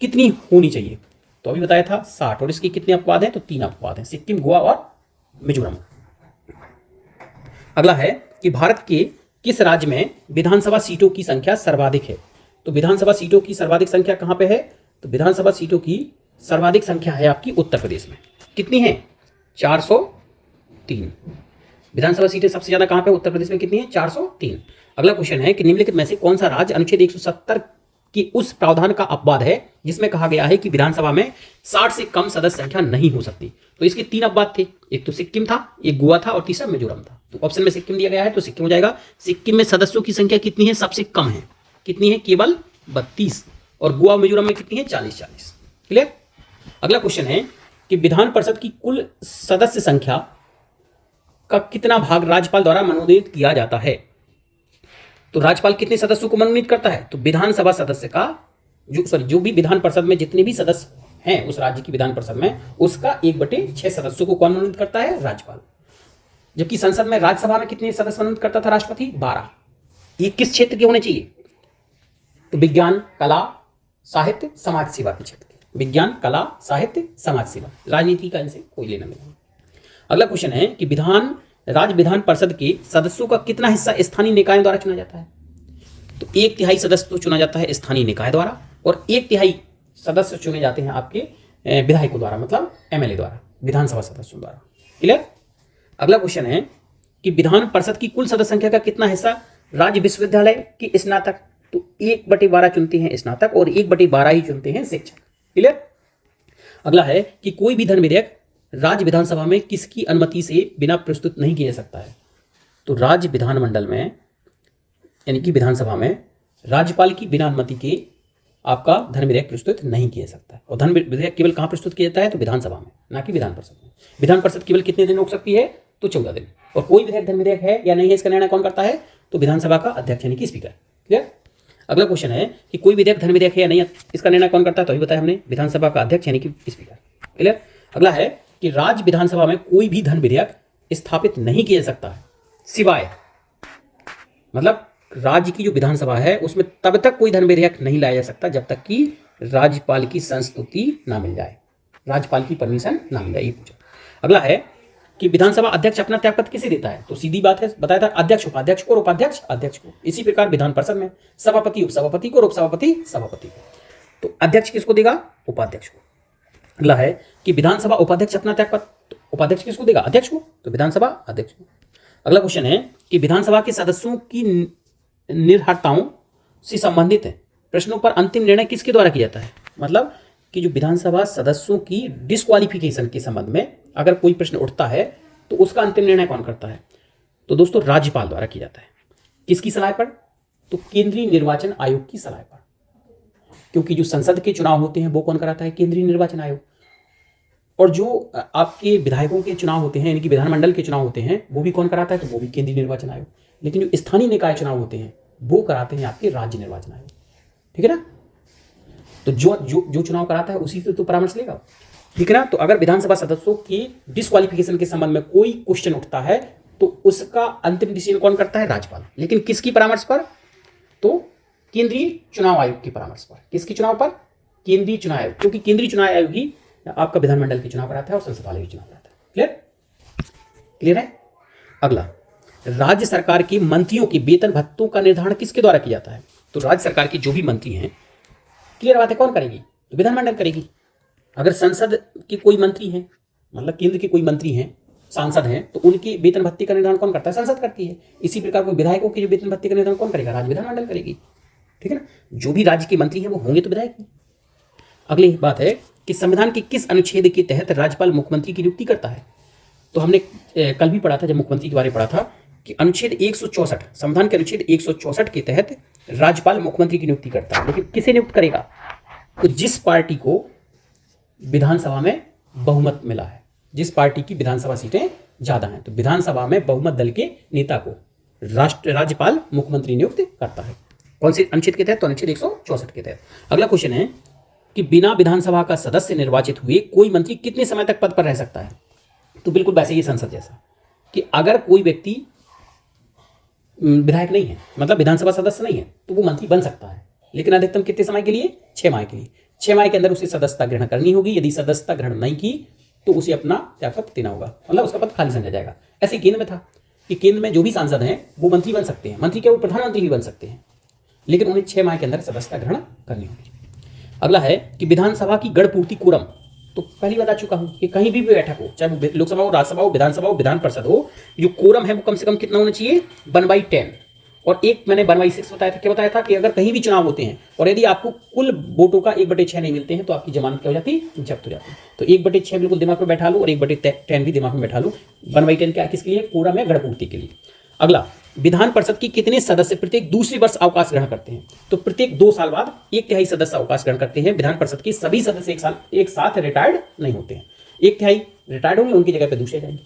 [SPEAKER 1] कितनी होनी चाहिए? तो अभी बताया था 60। और इसके कितने अपवाद हैं? तो 3 अपवाद हैं, सिक्किम, गोवा और मिजोरम। अगला है कि भारत के किस राज्य में विधानसभा सीटों की संख्या सर्वाधिक है? तो विधानसभा सीटों की सर्वाधिक संख्या कहां पे है? तो विधानसभा सीटों की सर्वाधिक संख्या है आपकी उत्तर प्रदेश में। कितनी है? 403। विधानसभा सीटें सबसे ज्यादा कहां पे? उत्तर प्रदेश में। कितनी है? 403। अगला क्वेश्चन है कि निम्नलिखित में से कौन सा राज्य अनुच्छेद 170 की उस प्रावधान का अपवाद है जिसमें कहा गया है कि विधानसभा में 60 से कम सदस्य संख्या नहीं हो सकती? तो इसके 3 अपवाद थे, एक तो सिक्किम था, एक गोवा था और तीसरा मिजोरम था। तो ऑप्शन में सिक्किम दिया गया है तो सिक्किम हो जाएगा। सिक्किम में सदस्यों की संख्या कितनी है? सबसे कम है। कितनी है? केवल 32। और गोवा मिजोरम में कितनी है? 40। क्लियर? अगला क्वेश्चन है कि विधान परिषद की कुल सदस्य संख्या का कितना भाग राज्यपाल द्वारा मनोनीत किया जाता है? तो राज्यपाल कितने सदस्यों को मनोनीत करता है? तो विधानसभा सदस्य का जो भी विधान परिषद में जितने भी सदस्य हैं उस राज्य की विधान परिषद में, उसका 1/6 सदस्यों को कौन मनोनीत करता है? राज्यपाल। जबकि संसद में, राज्यसभा में कितने सदस्य मनोनीत करता था राष्ट्रपति? 12। ये किस क्षेत्र के होने चाहिए? तो विज्ञान, कला, साहित्य, समाज सेवा के क्षेत्र के। विज्ञान, कला, साहित्य, समाज सेवा। राजनीति का इनसे कोई लेना देना। अगला क्वेश्चन है कि राज्य विधान परिषद के सदस्यों का कितना हिस्सा स्थानीय निकायों द्वारा चुना जाता है? तो 1/3 सदस्य तो चुना जाता है स्थानीय निकाय द्वारा, और 1/3 सदस्य चुने जाते हैं आपके विधायकों द्वारा, मतलब MLA द्वारा, विधानसभा सदस्यों द्वारा। क्लियर? अगला क्वेश्चन है कि विधान परिषद की कुल सदस्य संख्या का कितना हिस्सा राज्य विश्वविद्यालय के स्नातक? तो 1/12 चुनते हैं स्नातक और 1/12 ही चुनते हैं शिक्षक। क्लियर? अगला है कि कोई भी धन विधेयक राज्य विधानसभा में किसकी अनुमति से बिना प्रस्तुत नहीं किया जा सकता है। तो राज्य विधानमंडल में यानी कि विधानसभा में राज्यपाल की बिना अनुमति के आपका धन विधेयक प्रस्तुत नहीं किया जा सकता है। और धन विधेयक केवल कहाँ प्रस्तुत किया जाता है? तो विधानसभा में, ना कि विधान परिषद में। विधान परिषद केवल कितने दिन रोक सकती है? तो 14 दिन। और कोई विधेयक धन विधेयक है या नहीं है इसका निर्णय कौन करता है? तो विधानसभा का अध्यक्ष यानी कि स्पीकर। क्लियर? अगला क्वेश्चन है कि कोई विधेयक धन विधेयक है या नहीं है इसका निर्णय कौन करता है? तो अभी बताया हमने, विधानसभा का अध्यक्ष यानी कि स्पीकर। क्लियर? अगला है कि राज्य विधानसभा में कोई भी धन विधेयक स्थापित नहीं किया जा सकता है सिवाय, मतलब राज्य की जो विधानसभा है उसमें तब तक कोई धन विधेयक नहीं लाया जा सकता जब तक कि राज्यपाल की संस्तुति ना मिल जाए, राज्यपाल की परमिशन ना मिल जाए। ये पूछो। अगला है कि विधानसभा अध्यक्ष अपना त्यागपत्र किसे देता है? तो सीधी बात है, बताया था, अध्यक्ष उपाध्यक्ष को और उपाध्यक्ष अध्यक्ष को। इसी प्रकार विधान परिषद में सभापति उपसभापति को और उपसभापति सभापति को। तो अध्यक्ष किसको देगा? उपाध्यक्ष को। अगला है कि विधानसभा उपाध्यक्ष अपना त्यागपत्र, तो उपाध्यक्ष किसको देगा? अध्यक्ष को। तो विधानसभा अध्यक्ष को। अगला क्वेश्चन है कि विधानसभा के सदस्यों की निर्हरताओं से संबंधित प्रश्नों पर अंतिम निर्णय किसके द्वारा किया जाता है? मतलब कि जो विधानसभा सदस्यों की डिस्क्वालिफिकेशन के संबंध में अगर कोई प्रश्न उठता है तो उसका अंतिम निर्णय कौन करता है? तो दोस्तों राज्यपाल द्वारा किया जाता है। किसकी सलाह पर? तो केंद्रीय निर्वाचन आयोग की सलाह पर, क्योंकि जो संसद के चुनाव होते हैं वो कौन कराता है? केंद्रीय निर्वाचन आयोग। और जो आपके विधायकों के चुनाव होते हैं यानी कि विधानमंडल के चुनाव होते हैं वो भी कौन कराता है? तो वो भी केंद्रीय निर्वाचन आयोग। लेकिन जो स्थानीय निकाय चुनाव होते हैं वो कराते हैं आपके राज्य निर्वाचन आयोग। ठीक है ना? तो जो चुनाव कराता है उसी से तो परामर्श लेगा। ठीक है ना? तो अगर विधानसभा सदस्यों की डिस्क्वालिफिकेशन के संबंध में कोई क्वेश्चन उठता है तो उसका अंतिम डिसीजन कौन करता है? राज्यपाल। लेकिन किसकी परामर्श पर? तो केंद्रीय चुनाव आयोग की परामर्श पर। किसकी चुनाव पर? केंद्रीय चुनाव आयोग, क्योंकि केंद्रीय चुनाव आयोग ही आपका विधानमंडल के चुनाव कराता है और संसद वाले भी चुनाव कराता है। क्लियर? क्लियर है? अगला, राज्य सरकार के मंत्रियों के वेतन भत्तों का निर्धारण किसके द्वारा किया जाता है? तो राज्य सरकार के जो भी मंत्री हैं, क्लियर बात है, कौन करेगी? तो विधानमंडल करेगी। अगर संसद के कोई मंत्री हैं, मतलब केंद्र के कोई मंत्री हैं, सांसद हैं, तो उनकी वेतन भत्ते का निर्धारण कौन करता है? संसद करती है। इसी प्रकार कोई विधायकों की जो वेतन भत्ते का निर्धारण कौन करेगा? राज्य विधानमंडल करेगी। ठीक है ना? जो भी राज्य के मंत्री हैं वो होंगे तो विधायक ही। अगली बात है कि संविधान के किस अनुच्छेद के तहत राज्यपाल मुख्यमंत्री की नियुक्ति करता है? तो हमने कल भी पढ़ा था, जब मुख्यमंत्री के बारे में पढ़ा था कि अनुच्छेद 164, संविधान के अनुच्छेद 164 के तहत राज्यपाल मुख्यमंत्री की नियुक्ति करता है। लेकिन किसे नियुक्त करेगा? तो जिस पार्टी को विधानसभा में बहुमत मिला है, जिस पार्टी की विधानसभा सीटें ज्यादा हैं, तो विधानसभा में बहुमत दल के नेता को राज्यपाल मुख्यमंत्री नियुक्त करता है। कौन से अनुच्छेद के तहत? तो अनुच्छेद 164 के तहत। अगला क्वेश्चन है कि बिना विधानसभा का सदस्य निर्वाचित हुए कोई मंत्री कितने समय तक पद पर रह सकता है? तो बिल्कुल वैसे ही संसद जैसा कि अगर कोई व्यक्ति विधायक नहीं है, मतलब विधानसभा सदस्य नहीं है, तो वो मंत्री बन सकता है, लेकिन अधिकतम कितने समय के लिए? 6 माह के लिए। 6 माह के अंदर उसे सदस्यता ग्रहण करनी होगी। यदि सदस्यता ग्रहण नहीं की तो उसे अपना त्यागपत्र देना होगा, मतलब उसका पद खाली समझा जाएगा। ऐसे केंद्र में था कि केंद्र में जो भी सांसद हैं वो मंत्री बन सकते हैं, मंत्री क्या वो प्रधानमंत्री भी बन सकते हैं, लेकिन उन्हें 6 माह के अंदर सदस्यता ग्रहण करनी होगी। अगला है कि विधानसभा की गणपूर्ति कोरम, तो पहले बता चुका हूं कि कहीं भी बैठक हो, चाहे वो लोकसभा हो, राज्यसभा हो, विधानसभा हो, विधान परिषद हो, जो कोरम है वो कम से कम कितना होना चाहिए? 1/10। और एक मैंने 1/6 बताया था। क्या बताया था? कि अगर कहीं भी चुनाव होते हैं और यदि आपको कुल वोटों का 1/6 नहीं मिलते हैं तो आपकी जमानत क्या हो जाती है? जब्त हो जाती है। तो 1/6 बिल्कुल दिमाग में बैठा लो और 1/10 भी दिमाग में बैठा लो। 1/10 क्या किसके लिए? कोरम है गणपूर्ति के लिए। अगला, विधान परिषद की कितने सदस्य प्रत्येक दूसरे वर्ष अवकाश ग्रहण करते हैं? तो प्रत्येक 2 साल बाद 1/3 सदस्य अवकाश ग्रहण करते हैं। विधान परिषद के सभी सदस्य एक साथ रिटायर्ड नहीं होते हैं, 1/3 रिटायर्ड होंगे, उनकी जगह पे दूसरे जाएंगे।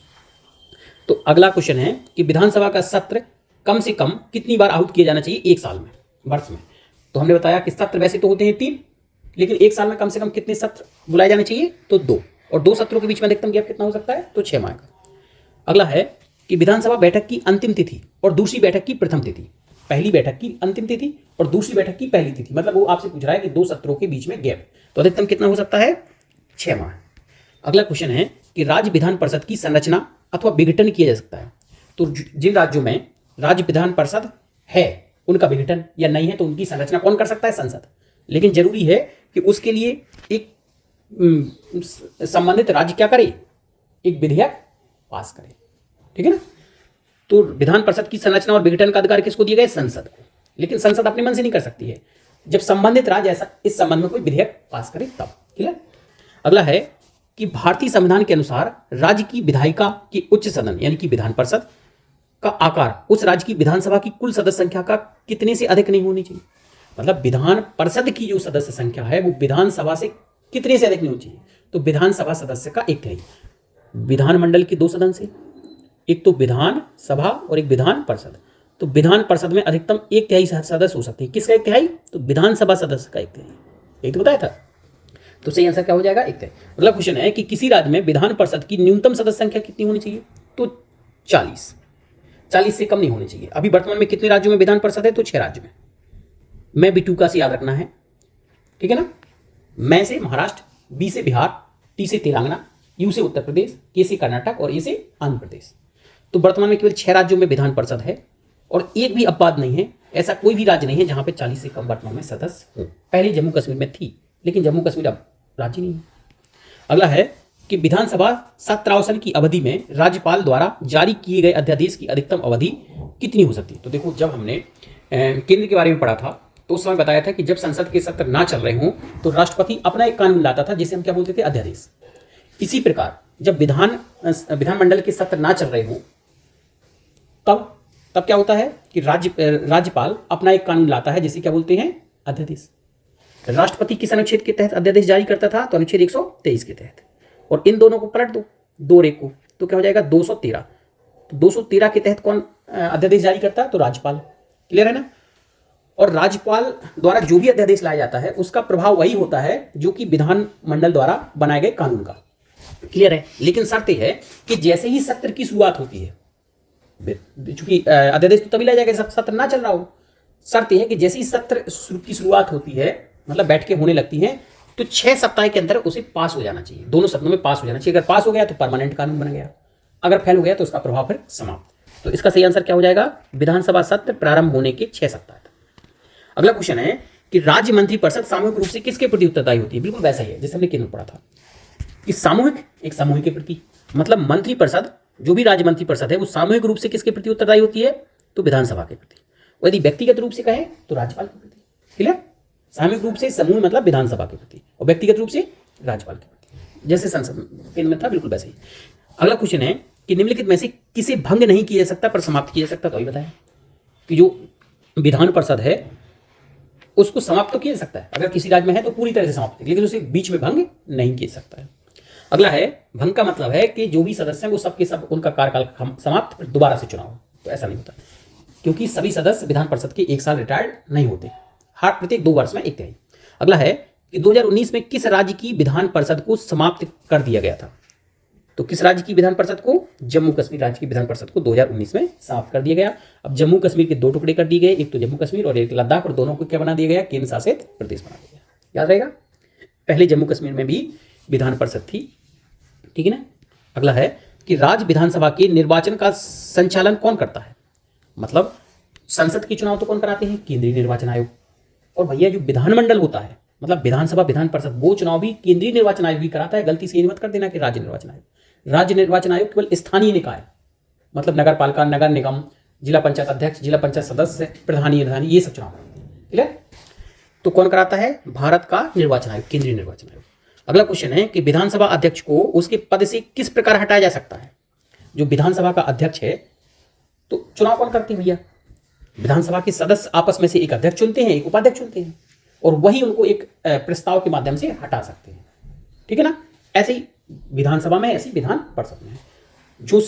[SPEAKER 1] तो अगला क्वेश्चन है कि विधानसभा का सत्र कम से कम कितनी बार आहूत किया जाना चाहिए 1 साल में, वर्ष में? तो हमने बताया कि सत्र वैसे तो होते हैं 3, लेकिन 1 साल में कम से कम कितने सत्र बुलाए जाने चाहिए? तो 2, और 2 सत्रों के बीच में अधिकतम गैप कितना हो सकता है? तो 6 माह का। अगला है कि विधानसभा बैठक की अंतिम तिथि और दूसरी बैठक की प्रथम तिथि, पहली बैठक की अंतिम तिथि और दूसरी बैठक की पहली तिथि, मतलब वो आपसे पूछ रहा है कि 2 सत्रों के बीच में गैप, तो अधिकतम कितना हो सकता है? 6 माह। अगला क्वेश्चन है कि राज्य विधान परिषद की संरचना अथवा विघटन किया जा सकता है। तो जिन राज्यों में राज्य विधान परिषद है उनका विघटन या नहीं है तो उनकी संरचना कौन कर सकता है? संसद। लेकिन जरूरी है कि उसके लिए एक संबंधित राज्य क्या करे? एक विधेयक पास करे। ठीक है ना? तो विधान परिषद की संरचना और विघटन का अधिकार किसको दिया गया? संसद को। लेकिन संसद अपने मन से नहीं कर सकती है, जब संबंधित राज्य ऐसा इस संबंध में कोई विधेयक पास करे तब। क्लियर? अगला है कि भारतीय संविधान के अनुसार राज्य की विधायिका की उच्च सदन यानी कि विधान परिषद का आकार उस राज्य की विधानसभा की कुल सदस्य संख्या का कितने से अधिक नहीं होनी चाहिए। मतलब विधान परिषद की जो सदस्य संख्या है वो विधानसभा से कितने से अधिक नहीं होनी चाहिए। तो विधानसभा सदस्य का एक तिहाई, विधानमंडल के 2 सदन से, एक तो विधान सभा और एक विधान परिषद। तो विधान परिषद में अधिकतम 1/3 सदस्य हो सकते हैं। किसका 1/3? तो विधानसभा सदस्य का 1/3। यही तो बताया था। तो सही आंसर क्या हो जाएगा? 1/3। अगला क्वेश्चन है कि किसी राज्य में विधान परिषद की न्यूनतम सदस्य संख्या कितनी होनी चाहिए? तो 40 से कम नहीं होनी चाहिए। अभी वर्तमान में कितने राज्यों में विधान परिषद है? तो 6 राज्यों में। मैं B2 का से याद रखना है, ठीक है ना। मैं से महाराष्ट्र, B से बिहार, T से तेलंगाना, U से उत्तर प्रदेश, K से कर्नाटक और A से आंध्र प्रदेश। तो वर्तमान में केवल 6 राज्यों में विधान परिषद है और एक भी अपवाद नहीं है, ऐसा कोई भी राज्य नहीं है जहां पे 40 से कम वर्तमान में सदस्य हो। पहले जम्मू कश्मीर में थी, लेकिन जम्मू कश्मीर अब राज्य नहीं है। अगला है कि विधानसभा सत्रावसन की अवधि में राज्यपाल द्वारा जारी किए गए अध्यादेश की अधिकतम अवधि कितनी हो सकती है। तो देखो, जब हमने केंद्र के बारे में पढ़ा था तो उस समय बताया था कि जब संसद के सत्र ना चल रहे हों तो राष्ट्रपति अपना एक कानून लाता था जिसे हम क्या बोलते थे? अध्यादेश। इसी प्रकार जब विधानमंडल के सत्र ना चल रहे हों तब क्या होता है कि राज्यपाल अपना एक कानून लाता है जिसे क्या बोलते हैं? अध्यादेश। राष्ट्रपति किस अनुच्छेद के तहत अध्यादेश जारी करता था? तो अनुच्छेद 123 के तहत। और इन दोनों को पलट दो, 2 रेख को, तो क्या हो जाएगा? 213। तो 213 के तहत कौन अध्यादेश जारी करता है? तो राज्यपाल। क्लियर है ना। और राज्यपाल द्वारा जो भी अध्यादेश लाया जाता है उसका प्रभाव वही होता है जो कि विधानमंडल द्वारा बनाए गए कानून का। क्लियर है। लेकिन शर्त यह है कि जैसे ही सत्र की शुरुआत होती है, चूंकि अध्यादेश तो तभी लाया जाएगा जब सत्र ना चल रहा हो। शर्त यह है कि जैसे ही सत्र की शुरुआत होती है, मतलब बैठकें होने लगती हैं, तो 6 सप्ताह के अंदर उसे पास हो जाना चाहिए। दोनों सदनों में पास हो जाना चाहिए। अगर पास हो गया तो परमानेंट कानून बन गया, अगर फेल हो गया तो उसका प्रभाव फिर समाप्त। तो इसका सही आंसर क्या हो जाएगा? विधानसभा सत्र प्रारंभ होने के 6 सप्ताह तक। अगला क्वेश्चन है कि राज्य मंत्रिपरिषद सामूहिक रूप से किसके प्रति उत्तरदायी होती है? बिल्कुल वैसा ही है जैसे हमने केंद्र में पढ़ा था कि सामूहिक, एक समूह के प्रति, मतलब मंत्रिपरिषद, जो भी राज्य मंत्रिपरिषद है वो सामूहिक रूप से किसके प्रति उत्तरदायी होती है? तो विधानसभा के प्रति। और यदि व्यक्तिगत रूप से कहें तो राज्यपाल के प्रति। क्लियर। सामूहिक रूप से समूह मतलब विधानसभा के प्रति और व्यक्तिगत रूप से राज्यपाल के प्रति, जैसे संसद केंद्र में था, बिल्कुल वैसे ही। अगला क्वेश्चन है कि निम्नलिखित में से किसे भंग नहीं किया जा सकता पर समाप्त किया जा सकता? तो अभी बताया कि जो विधान परिषद है उसको समाप्त तो किया जा सकता है, अगर किसी राज्य में है तो पूरी तरह से समाप्त, लेकिन उसे बीच में भंग नहीं किया जा सकता है। अगला है भंग का मतलब है कि जो भी सदस्य हैं वो सबके सब उनका कार्यकाल समाप्त, दोबारा से चुनाव। तो ऐसा नहीं होता, क्योंकि सभी सदस्य विधान परिषद के एक साल रिटायर्ड नहीं होते, हर प्रत्येक 2 वर्ष में एक तिहाई। अगला है कि 2019 में किस राज्य की विधान परिषद को समाप्त कर दिया गया था? तो किस राज्य की विधान परिषद को? जम्मू कश्मीर राज्य की विधान परिषद को 2019 में समाप्त कर दिया गया। अब जम्मू कश्मीर के 2 टुकड़े कर दिए गए, एक तो जम्मू कश्मीर और एक लद्दाख, और दोनों को क्या बना दिया गया? केंद्र शासित प्रदेश बना दिया गया। याद रहेगा, पहले जम्मू कश्मीर में भी विधान परिषद थी, ठीक है ना। अगला है कि राज्य विधानसभा के निर्वाचन का संचालन कौन करता है? मतलब संसद के चुनाव तो कौन कराते हैं? केंद्रीय निर्वाचन आयोग। और भैया जो विधानमंडल होता है, मतलब विधानसभा विधान परिषद, वो चुनाव भी केंद्रीय निर्वाचन आयोग ही कराता है। गलती से ये मत कर देना कि राज्य निर्वाचन आयोग। राज्य निर्वाचन आयोग केवल स्थानीय निकाय, मतलब नगर पालिका, नगर निगम, जिला पंचायत अध्यक्ष, जिला पंचायत सदस्य, प्रधानी, ये सब चुनाव। क्लियर। तो कौन कराता है? भारत का निर्वाचन आयोग, केंद्रीय निर्वाचन आयोग। अगला क्वेश्चन है कि विधानसभा अध्यक्ष को उसके पद से किस प्रकार हटाया जा सकता है? जो विधानसभा का अध्यक्ष है, तो चुनाव कौन करते हैं भैया? विधानसभा के सदस्य आपस में से एक अध्यक्ष चुनते हैं, एक उपाध्यक्ष चुनते हैं, और वही उनको एक प्रस्ताव के माध्यम से हटा सकते हैं, ठीक है ना। ऐसे ही विधानसभा में, ऐसी विधान परिषद में जो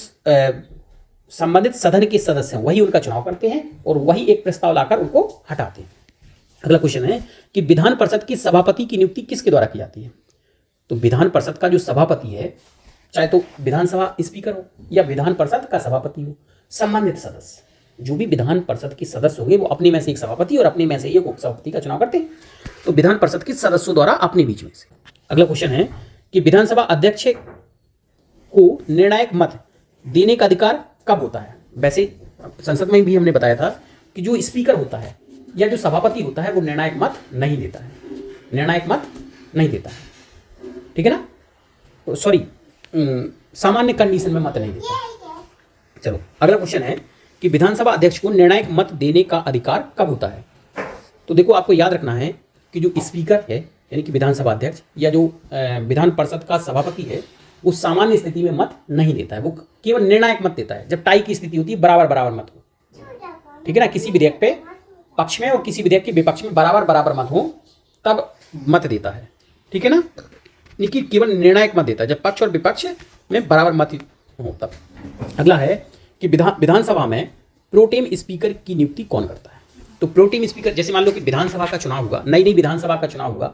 [SPEAKER 1] संबंधित सदन के सदस्य हैं वही उनका चुनाव करते हैं और वही एक प्रस्ताव लाकर उनको हटाते हैं। अगला क्वेश्चन है कि विधान परिषद की सभापति की नियुक्ति किसके द्वारा की जाती है? तो विधान परिषद का जो सभापति है, चाहे तो विधानसभा स्पीकर हो या विधान परिषद का सभापति हो, संबंधित सदस्य जो भी विधान परिषद के सदस्य होंगे वो अपने में से एक सभापति और अपने में से एक उपसभापति का चुनाव करते हैं। तो विधान परिषद के सदस्यों द्वारा अपने बीच में से। अगला क्वेश्चन है कि विधानसभा अध्यक्ष को निर्णायक मत देने का अधिकार कब होता है? वैसे संसद में भी हमने बताया था कि जो स्पीकर होता है या जो सभापति होता है वो निर्णायक मत नहीं देता है, निर्णायक मत नहीं देता है, ठीक है ना। सॉरी, सामान्य कंडीशन में मत नहीं देता है। चलो अगला क्वेश्चन है कि विधानसभा अध्यक्ष को निर्णायक मत देने का अधिकार कब होता है? तो देखो, आपको याद रखना है कि जो स्पीकर है यानी कि विधानसभा अध्यक्ष या जो विधान परिषद का सभापति है, वो सामान्य स्थिति में मत नहीं देता है, वो केवल निर्णायक मत देता है जब टाई की स्थिति होती है, बराबर बराबर मत हो, ठीक है ना। किसी विधेयक पे पक्ष में और किसी विधेयक के विपक्ष में बराबर बराबर मत हो तब मत देता है, ठीक है ना। लेकिन केवल निर्णायक मत देता है जब पक्ष और विपक्ष में बराबर मत हो तब। अगला है कि विधानसभा में प्रोटेम स्पीकर की नियुक्ति कौन करता है। तो प्रोटेम स्पीकर, जैसे मान लो कि विधानसभा का चुनाव होगा, नई विधानसभा का चुनाव होगा,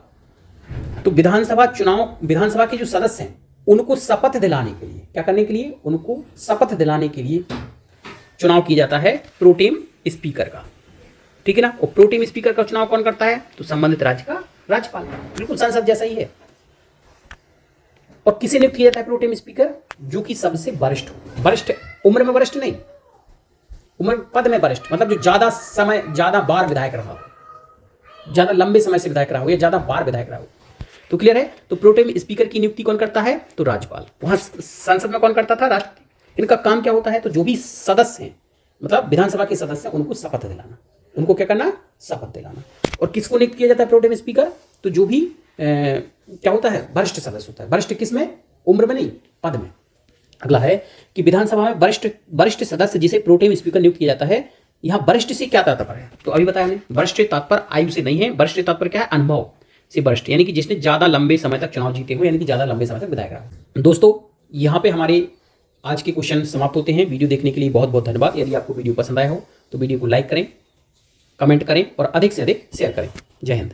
[SPEAKER 1] तो विधानसभा के जो सदस्य हैं उनको शपथ दिलाने के लिए, क्या करने के लिए, उनको शपथ दिलाने के लिए चुनाव किया जाता है प्रोटेम स्पीकर का, ठीक है ना। और प्रोटेम स्पीकर का चुनाव कौन करता है, तो संबंधित राज्य का राज्यपाल, बिल्कुल संसद जैसा ही है। और किसे नियुक्त किया जाता है प्रोटेम स्पीकर, जो कि सबसे वरिष्ठ हो, वरिष्ठ उम्र में वरिष्ठ नहीं, उम्र पद में वरिष्ठ, मतलब जो ज्यादा बार विधायक रहा हो, ज्यादा लंबे समय से विधायक रहा हो या ज्यादा बार विधायक रहा हो। तो क्लियर है। तो प्रोटेम स्पीकर की नियुक्ति कौन करता है, तो राज्यपाल। वहां संसद में कौन करता था, राष्ट्रपति। इनका काम क्या होता है, तो जो भी सदस्य हैं, मतलब विधानसभा के सदस्य, उनको शपथ दिलाना, उनको क्या करना, शपथ दिलाना। और किसको नियुक्त किया जाता है प्रोटेम स्पीकर, तो जो भी क्या होता है, वरिष्ठ सदस्य होता है। वरिष्ठ किस में, उम्र में नहीं, पद में। अगला है कि विधानसभा में वरिष्ठ सदस्य जिसे प्रोटेम स्पीकर नियुक्त किया जाता है, यहाँ वरिष्ठ से क्या तात्पर्य है, तो अभी बताया हमने, वरिष्ठ तात्पर्य आयु से नहीं है, वरिष्ठ तात्पर्य क्या है, अनुभव से वरिष्ठ, यानी कि जिसने ज्यादा लंबे समय तक चुनाव जीते हुए, यानी कि ज्यादा लंबे समय तक विधायक रहा। दोस्तों, यहाँ पे हमारे आज के क्वेश्चन समाप्त होते हैं। वीडियो देखने के लिए बहुत बहुत धन्यवाद। यदि आपको वीडियो पसंद आया हो तो वीडियो को लाइक करें, कमेंट करें और अधिक से अधिक शेयर करें। जय हिंद।